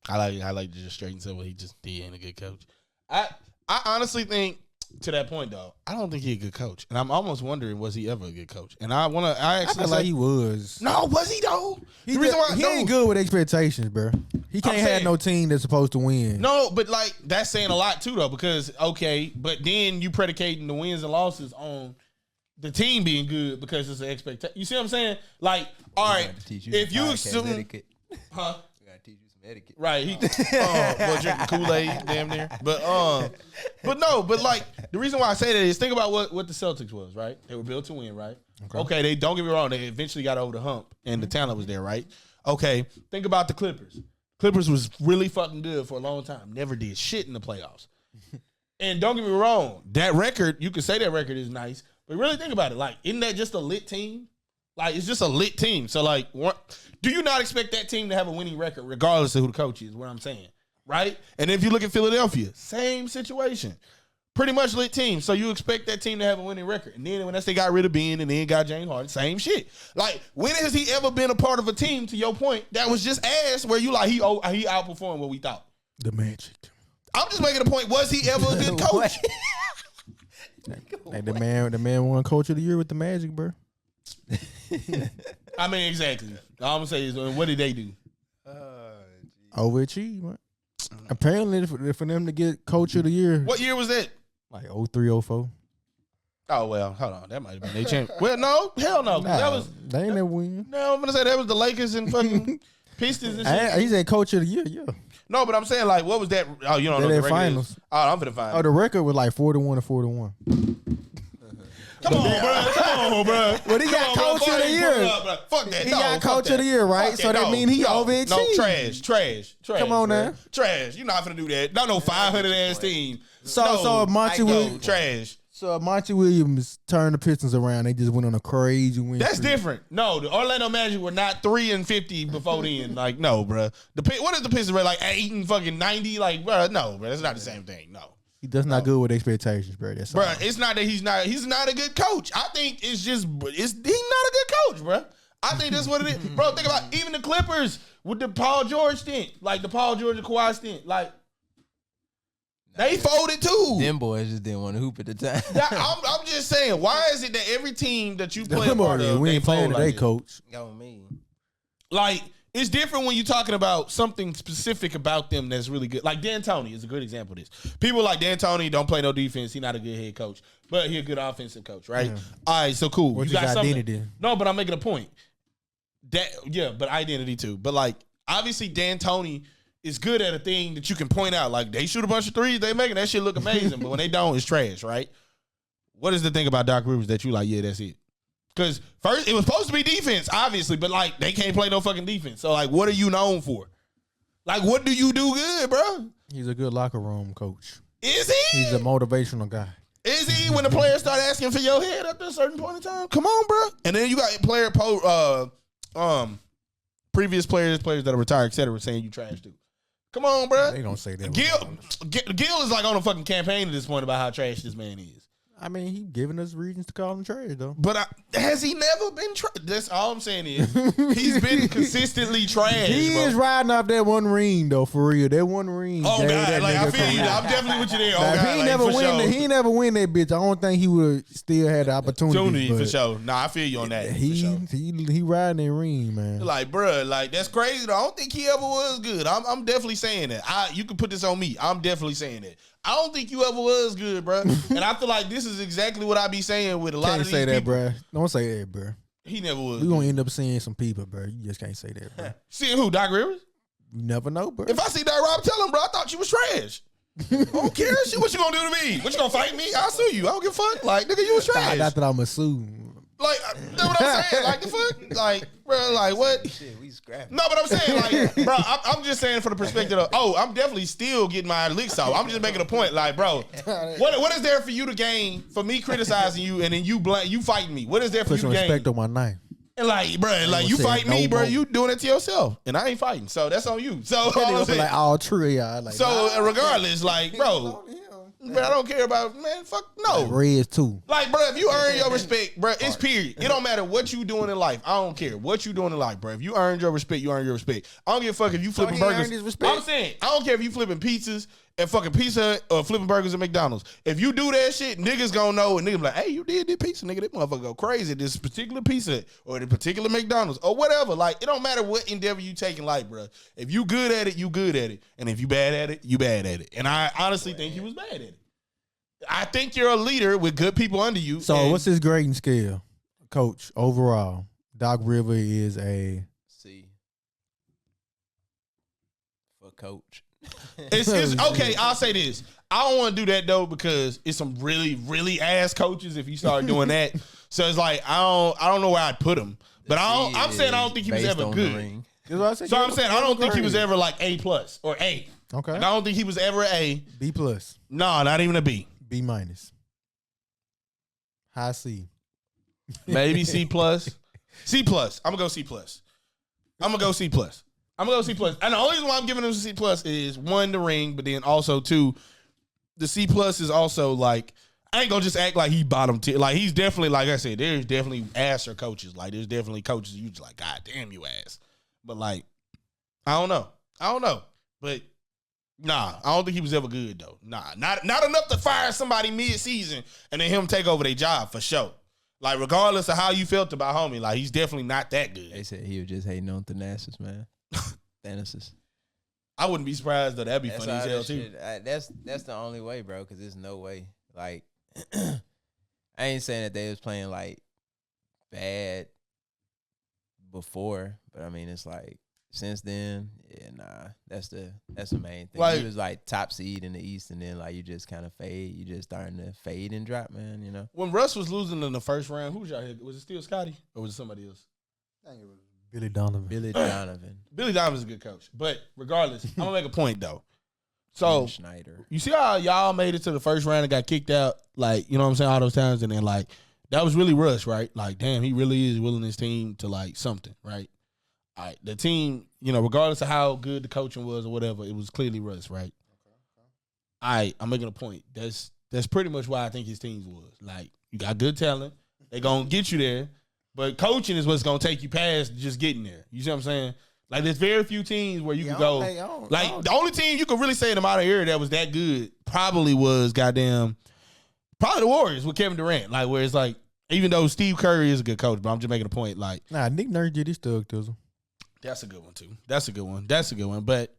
I like to just straighten say what he just did. Ain't a good coach. I honestly think to that point though, I don't think he a good coach, and I'm almost wondering was he ever a good coach? And I actually feel like he was. No, was he though? The reason why he ain't good with expectations, bro. He can't have no team that's supposed to win. No, but like that's saying a lot too though, because okay, but then you predicating the wins and losses on the team being good because it's an expectation. You see what I'm saying? Like, all right, if you assume, huh? Etiquette. Right, he drinking Kool-Aid, damn near. But no, but like the reason why I say that is think about what the Celtics was, right? They were built to win, right? Okay, they don't get me wrong, they eventually got over the hump and the talent was there, right? Okay, think about the Clippers. Clippers was really fucking good for a long time. Never did shit in the playoffs. And don't get me wrong, that record, you could say that record is nice, but really think about it. Like, isn't that just a lit team? Like, it's just a lit team. So, like, do you not expect that team to have a winning record regardless of who the coach is, what I'm saying, right? And if you look at Philadelphia, same situation. Pretty much lit team. So you expect that team to have a winning record. And then when they got rid of Ben and then got James Harden, same shit. Like, when has he ever been a part of a team, to your point, that was just ass where you like, he outperformed what we thought? The Magic. I'm just making a point. Was he ever a good coach? Like the man won Coach of the Year with the Magic, bro. I mean, exactly. All I'm gonna say is, what did they do? Overachieved, man. Apparently, for them to get Coach of the Year. What year was that? Like 03, 04. Oh, well, hold on. That might have been they champ. Well, no, hell no. Nah, that was they ain't never win. No, I'm gonna say that was the Lakers and fucking Pistons and shit. He said Coach of the Year, yeah. No, but I'm saying like, what was that? Oh, you don't know the record finals. is? Oh, I'm finna find. Oh, the record was like 41-41. Come on, bro. Well, he got Coach of the Year. Fuck that. He got Coach of the Year, right? So that means he overachieved. No, trash. Come on now. Trash. You're not finna do that. No 500-ass team. So Monty Williams. Trash. So Monty Williams turned the Pistons around. They just went on a crazy win. That's different. No, the Orlando Magic were not 3-50 before then. Like, no, bro. What is the Pistons rate? Like 8 and fucking 90? Like, bro, no, bro. That's not the same thing. No. He does not good with expectations, bro. That's bro, it's not that he's not a good coach. I think he's not a good coach, bro. I think that's what it is. Bro, think about even the Clippers with the Paul George stint, like the Paul George and Kawhi stint, like they folded too. Them boys just didn't want to hoop at the time. I'm just saying, why is it that every team that you play a part of, we ain't playing today, coach? Go me. Like, it's different when you're talking about something specific about them that's really good. Like D'Antoni is a good example of this. People like D'Antoni don't play no defense. He's not a good head coach, but he's a good offensive coach, right? Yeah. All right, so cool. What's you got his identity? Something. No, but I'm making a point. But identity too. But like, obviously D'Antoni is good at a thing that you can point out. Like, they shoot a bunch of threes, they making that shit look amazing, but when they don't, it's trash, right? What is the thing about Doc Rivers that you like, yeah, that's it? Because first, it was supposed to be defense, obviously, but, like, they can't play no fucking defense. So, like, what are you known for? Like, what do you do good, bro? He's a good locker room coach. Is he? He's a motivational guy. Is he when the players start asking for your head after a certain point in time? Come on, bro. And then you got previous players that are retired, et cetera, saying you trash too. Come on, bro. They don't say that. Gil is like on a fucking campaign at this point about how trash this man is. I mean, he giving us reasons to call him trash, though. But has he never been trash? That's all I'm saying is he's been consistently trash. He is riding off that one ring, though, for real. That one ring. Oh, God. Like, I feel you. I'm definitely with you there. Oh, God. He ain't never win that bitch. I don't think he would still have the opportunity. For sure. Nah, I feel you on that. He riding that ring, man. Like, bro, like, that's crazy, though. I don't think he ever was good. I'm definitely saying that. You can put this on me. I'm definitely saying that. I don't think you ever was good, bro. And I feel like this is exactly what I be saying with a lot of these people. Can't say that, bro. Don't say that, bro. He never was. We gonna end up seeing some people, bro. You just can't say that, bro. Seeing who? Doc Rivers? You never know, bro. If I see Doc Rob, tell him, bro, I thought you was trash. I don't care. What you gonna do to me? What you gonna fight me? I'll sue you. I don't give a fuck. Like, nigga, you was trash. Not that I'm a sue. Like, that's what I'm saying. Like, the fuck? Like, bro, like, what? Shit, we scrapping. No, but I'm saying, like, bro, I'm just saying for the perspective of, I'm definitely still getting my licks off. I'm just making a point, like, bro, what is there for you to gain for me criticizing you and then you fighting me? What is there for Put you some to gain? respect on my name. And like, bro, like you fight me, bro, you doing it to yourself, and I ain't fighting, so that's on you. So Like all true, y'all. Like, so regardless, like, bro, I don't care about fuck no. Like Reds too. Like, bro, if you earn your respect, bro, it's period. It don't matter what you doing in life. I don't care what you doing in life, bro. If you earned your respect, you earn your respect. I don't give a fuck if you flipping burgers. I'm saying, I don't care if you flipping pizzas at fucking Pizza Hut or flipping burgers at McDonald's. If you do that shit, niggas gonna know, and niggas be like, hey, you did this pizza, nigga. That motherfucker go crazy at this particular Pizza Hut or the particular McDonald's or whatever. Like, it don't matter what endeavor you take in life, bro. If you good at it, you good at it. And if you bad at it, you bad at it. And I honestly think he was bad at it. I think you're a leader with good people under you. So what's his grading scale? Coach, overall, Doc River is a C for coach. It's okay. I'll say this. I don't want to do that though because it's some really, really ass coaches. If you start doing that, so it's like I don't know where I'd put him. But I'm saying I don't think he was ever good. So I'm saying I don't think he was ever like A+ or A. Okay. Like, I don't think he was ever A. B+. No, not even a B. B-. High C. Maybe C+. C+. I'm gonna go C+. I'm gonna go C+. I'm gonna go C+. And the only reason why I'm giving him C+ is one, the ring, but then also two, the C+ is also like, I ain't gonna just act like he bottom tier. Like, he's definitely, like I said, there's definitely asser coaches. Like, there's definitely coaches you just like, God damn, you ass. But like, I don't know. But nah, I don't think he was ever good though. Nah, not enough to fire somebody mid-season and then him take over their job for sure. Like, regardless of how you felt about homie, like, he's definitely not that good. They said he was just hating on Thanasis, man. Thanasis. I wouldn't be surprised though. That'd be funny as hell too. That's the only way, bro. Because there's no way. Like, I ain't saying that they was playing like bad before, but I mean, it's like since then, yeah, nah. That's the main thing. Like, he was like top seed in the East, and then like you just kind of fade. You just starting to fade and drop, man. You know. When Russ was losing in the first round, who was y'all here? Was it still Scotty or was it somebody else? I think it was Billy Donovan. Billy Donovan. Billy Donovan's a good coach, but regardless, I'm gonna make a point though. So Schneider. you see how y'all made it to the first round and got kicked out, like, you know what I'm saying, all those times, and then like that was really Russ, right? Like, damn, he really is willing his team to like something, right? All right, the team, you know, regardless of how good the coaching was or whatever, it was clearly Russ, right? All right, I'm making a point. That's pretty much why I think his teams was. Like, you got good talent, they gonna get you there, but coaching is what's gonna take you past just getting there. You see what I'm saying? Like, there's very few teams where you can go. The only team you could really say in the modern era that was that good probably was probably the Warriors with Kevin Durant. Like, where it's like, even though Steve Curry is a good coach, but I'm just making a point. Like, Nah, Nick Nurse did his thug to him. That's a good one too. That's a good one. But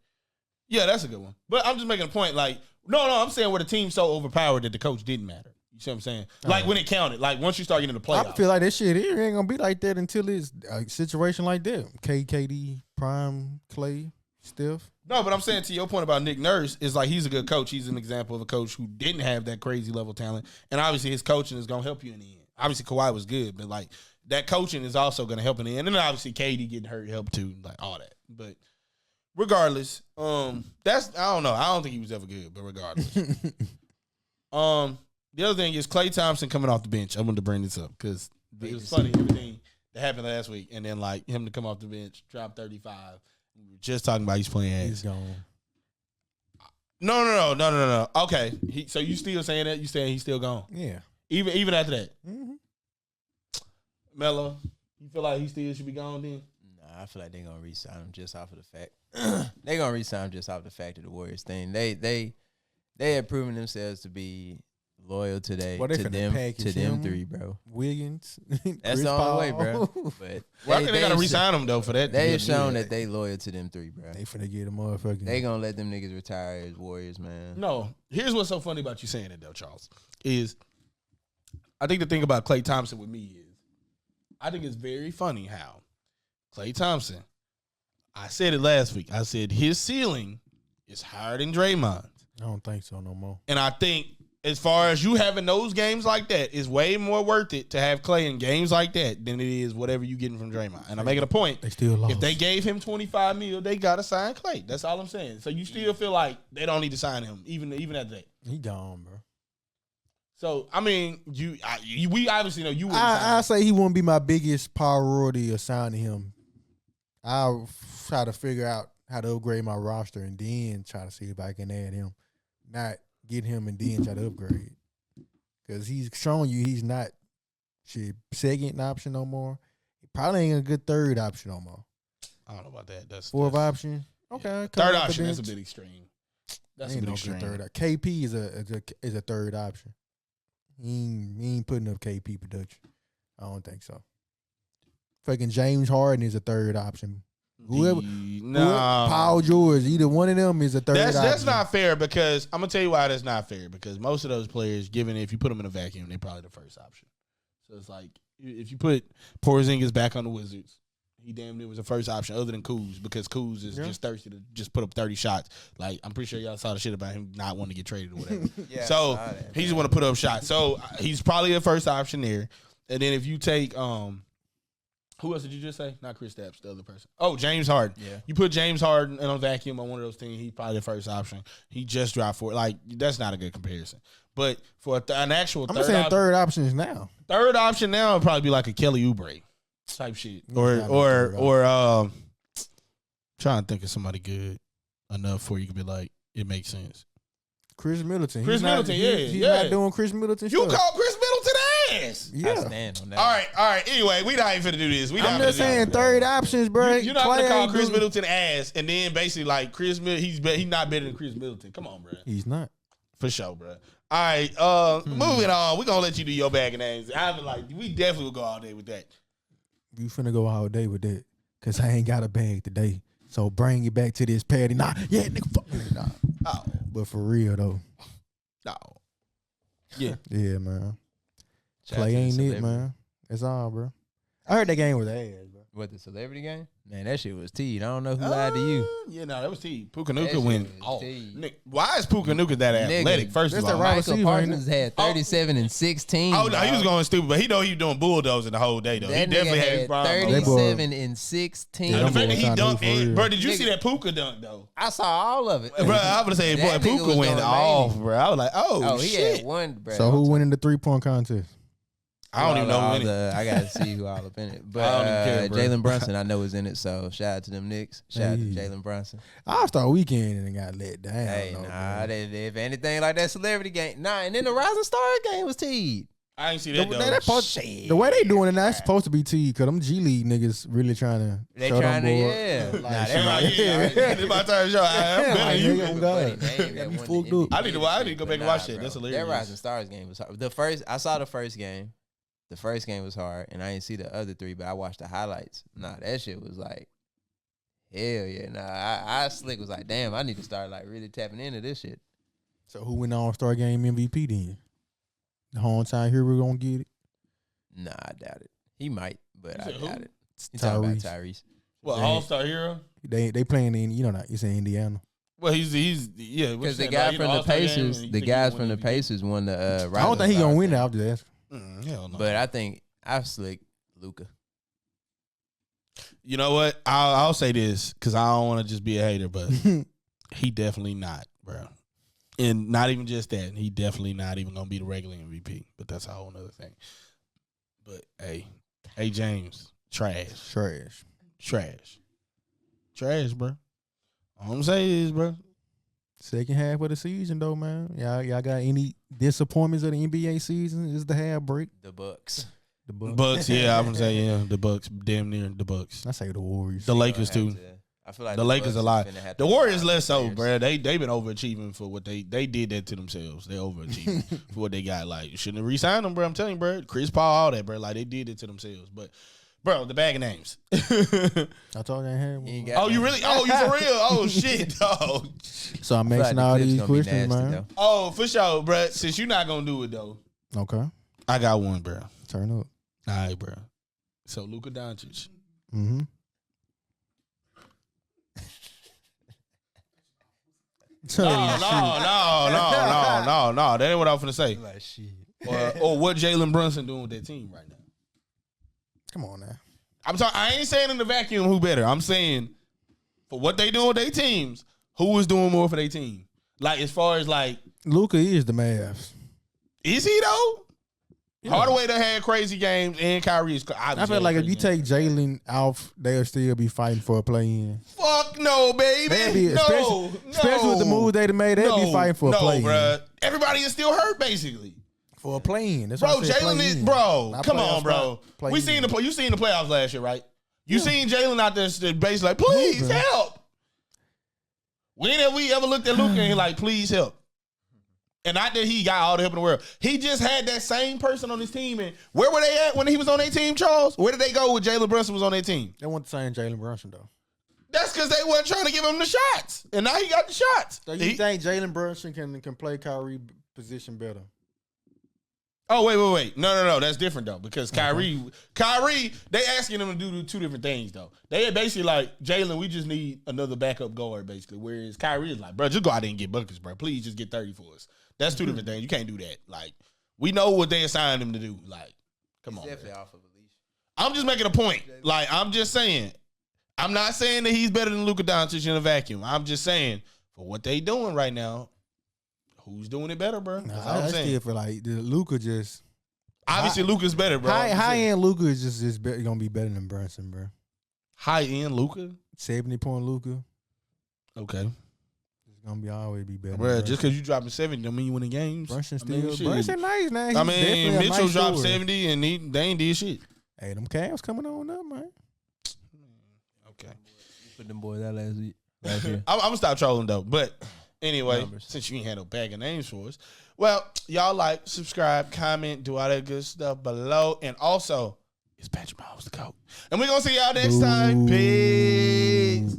yeah, that's a good one. But I'm just making a point. Like, no, I'm saying where the team's so overpowered that the coach didn't matter. You see what I'm saying? Like, when it counted. Like, once you start getting the playoffs. I feel like that shit here ain't gonna be like that until it's a situation like that. KD, Prime, Klay, Steph. No, but I'm saying to your point about Nick Nurse is like, he's a good coach. He's an example of a coach who didn't have that crazy level talent, and obviously his coaching is gonna help you in the end. Obviously Kawhi was good, but like that coaching is also gonna help in the end, and then obviously KD getting hurt helped too, like all that. But regardless, that's, I don't know. I don't think he was ever good, but regardless, the other thing is Klay Thompson coming off the bench. I wanted to bring this up because it was funny everything that happened last week, and then like him to come off the bench, drop 35. We were just talking about he's playing ass. He's gone. No. Okay, so you still saying that? You saying he's still gone? Yeah. Even after that? Mm-hmm. Mello, you feel like he still should be gone then? Nah, I feel like they're gonna re-sign him just off of the fact they're gonna re-sign him just off the fact of the Warriors thing. They have proven themselves to be loyal to them three, bro. Williams. That's the only way, bro. But I think they gotta re-sign him though for that. They've shown that they loyal to them three, bro. They finna get a motherfucking. They gonna let them niggas retire as Warriors, man. No, here's what's so funny about you saying it though, Charles, is I think the thing about Klay Thompson with me is I think it's very funny how Klay Thompson, I said it last week, I said his ceiling is higher than Draymond's. I don't think so no more. And I think as far as you having those games like that, it's way more worth it to have Klay in games like that than it is whatever you getting from Draymond. And I'm making a point. They still lost. If they gave him $25 million, they gotta sign Klay. That's all I'm saying. So you still feel like they don't need to sign him, even at that. He gone, bro. So I mean, we obviously know you. I say he wouldn't be my biggest priority of signing him. I'll try to figure out how to upgrade my roster and then try to see if I can add him. Not get him and then try to upgrade. Because he's showing you he's not second option no more. He probably ain't a good third option no more. I don't know about that. That's Fourth option. Okay. Yeah. Third option. That's a bit extreme. That's ain't a bit no extreme. good third. KP is a third option. He ain't putting up KP production. I don't think so. Fucking James Harden is a third option. Whoever Paul George, either one of them is a third option. That's not fair because I'm gonna tell you why that's not fair. Because most of those players, given if you put them in a vacuum, they're probably the first option. So it's like if you put Porzingis back on the Wizards, he damn near was the first option other than Kuz because Kuz is just thirsty to just put up 30 shots. Like I'm pretty sure y'all saw the shit about him not wanting to get traded or whatever. So he just want to put up shots. So he's probably the first option there. And then if you take who else did you just say? Not Chris Stapps, the other person. Oh, James Harden. Yeah. You put James Harden in a vacuum on one of those things, he's probably the first option. He just dropped for it. Like, that's not a good comparison. But for an actual third option is now. Third option now would probably be like a Kelly Oubre type shit. Or trying to think of somebody good enough for you to be like, it makes sense. Chris Middleton. He's not doing Chris Middleton You stuff. call Chris Middleton ass. Yeah. I stand on that. All right. Anyway, we not even finna do this. I'm just saying third options, bro. You're not gonna call Chris Middleton ass and then basically like Chris Middleton, he's not better than Chris Middleton. Come on, bro. He's not. For sure, bro. All right, moving on. We're gonna let you do your bag of names. We definitely will go all day with that. You finna go all day with that. Cause I ain't got a bag today. So bring it back to this patty. Nah, yeah, nigga, fuck me. Nah. Oh. But for real though. No. Yeah. Yeah, man. Klay ain't it, man. That's all, bro. I heard that game was ass, bro. What, the celebrity game? Man, that shit was teed. I don't know who lied to you. Yeah, no, that was teed. Puka went off. Nick, why is Puka that athletic? First of all, Michael Parsons had 37 and 16. Oh no, he was going stupid, but he know he was doing bulldozing the whole day though. That he definitely had his problem. 37 and 16. The fact that he dunked, bro. Did you see that Puka dunk though? I saw all of it, bro. I would say, boy, Puka went off, bro. I was like, oh he shit. had one, bro. So who went in the 3-point contest? I don't even know who in it. I gotta see who all up in it. But Jalen Brunson, I know is in it. So shout out to them Knicks. Shout out to Jalen Brunson. All-Star Weekend and got let down. Hey, if anything like that celebrity game, and then the Rising Stars game was teed. I ain't see that though. The way they doing it now, it's supposed to be teed because them G League niggas really trying to. They trying to, yeah. It's my turn to show. I'm better than you. I need to go back and watch that. That's hilarious. That Rising Stars game was hard. I saw the first game. The first game was hard, and I didn't see the other three, but I watched the highlights. Nah, that shit was like, hell yeah. Nah, I slick was like, damn, I need to start like really tapping into this shit. So who win the All-Star Game MVP then? The whole time here we're gonna get it? Nah, I doubt it. He might, but I doubt it. You talking about Tyrese. Well, All-Star hero? They playing in, it's in Indiana. Well, he's because the guy from the Pacers, from the Pacers won the. I don't think he gonna win it. I'll just ask. Hell no. But I think I slick Luka. You know what? I'll say this because I don't want to just be a hater, but he definitely not, bro. And not even just that, he definitely not even gonna be the regular MVP. But that's a whole other thing. But hey, James, trash, bro. All I'm saying is, bro. Second half of the season, though, man. Y'all got any disappointments of the NBA season? Is the half break? The Bucks. Yeah, I'm gonna say the Bucks, damn near the Bucks. I say the Warriors. The Lakers too. I feel like the Lakers a lot. The Warriors less so, bro. They been overachieving for what they did that to themselves. They overachieving for what they got. Like you shouldn't have re-signed them, bro. I'm telling you, bro. Chris Paul, all that, bro. Like they did it to themselves, but. Bro, the bag of names. I told you I had one. Oh, you really? Oh, you for real? Oh, shit, dog. So I'm asking all these questions, man. Though. Oh, for sure, bro. Since you're not going to do it, though. Okay. I got one, bro. Turn up. All right, bro. So, Luka Doncic. Mm-hmm. No. That ain't what I was finna say. Like shit. Or what Jalen Brunson doing with that team right now. Come on now. I ain't saying in the vacuum who better. I'm saying for what they doing with their teams, who is doing more for their team? Like as far as like Luka is the Mavs. Is he though? Yeah. Hardaway done had crazy games and Kyrie is I feel like if you take Jalen off, they'll still be fighting for a play-in. Fuck no, baby. Especially with the moves they done made, they'll be fighting for a play-in. Bruh. Everybody is still hurt basically. For a play-in. That's Bro, what I said, Jalen is play-in. bro. Come playoffs, on, bro. not You play-in. seen the playoffs last year, right? You seen Jalen out there basically like, please Luka. help. When have we ever looked at Luka and he like, please help? And not that he got all the help in the world. He just had that same person on his team. And where were they at when he was on their team, Charles? Where did they go when Jalen Brunson was on their team? They want the same Jalen Brunson, though. That's because they weren't trying to give him the shots. And now he got the shots. So you think Jalen Brunson can play Kyrie position better? Oh, wait. No. That's different, though. Because Kyrie, they asking him to do two different things, though. They basically like, Jalen, we just need another backup guard, basically. Whereas Kyrie is like, bro, just go out there and get buckets, bro. Please just get 30 for us. That's two different things. You can't do that. Like, we know what they assigned him to do. Like, come on. Definitely off of a leash. I'm just making a point. Like, I'm just saying. I'm not saying that he's better than Luka Doncic in a vacuum. I'm just saying, for what they doing right now, who's doing it better, bro? That's all I'm I saying. still feel like Luka just... Obviously, Luka's better, bro. High-end Luka is just going to be better than Brunson, bro. High-end Luka? 70-point Luka. Okay. It's going to be always be better. Bro, just because you dropping 70 don't mean you winning games. Brunson I still... Brunson nice, now. He's I mean, definitely a Mitchell nice dropped scorer. 70 and they ain't did shit. Hey, them Cavs coming on up, man. Okay. You put them boys out last year. I'm going to stop trolling, though. But anyway, Numbers. since you ain't had no bag of names for us, well, y'all like, subscribe, comment, do all that good stuff below. And also, it's Patrick Mahomes the GOAT. And we're going to see y'all next time. Peace.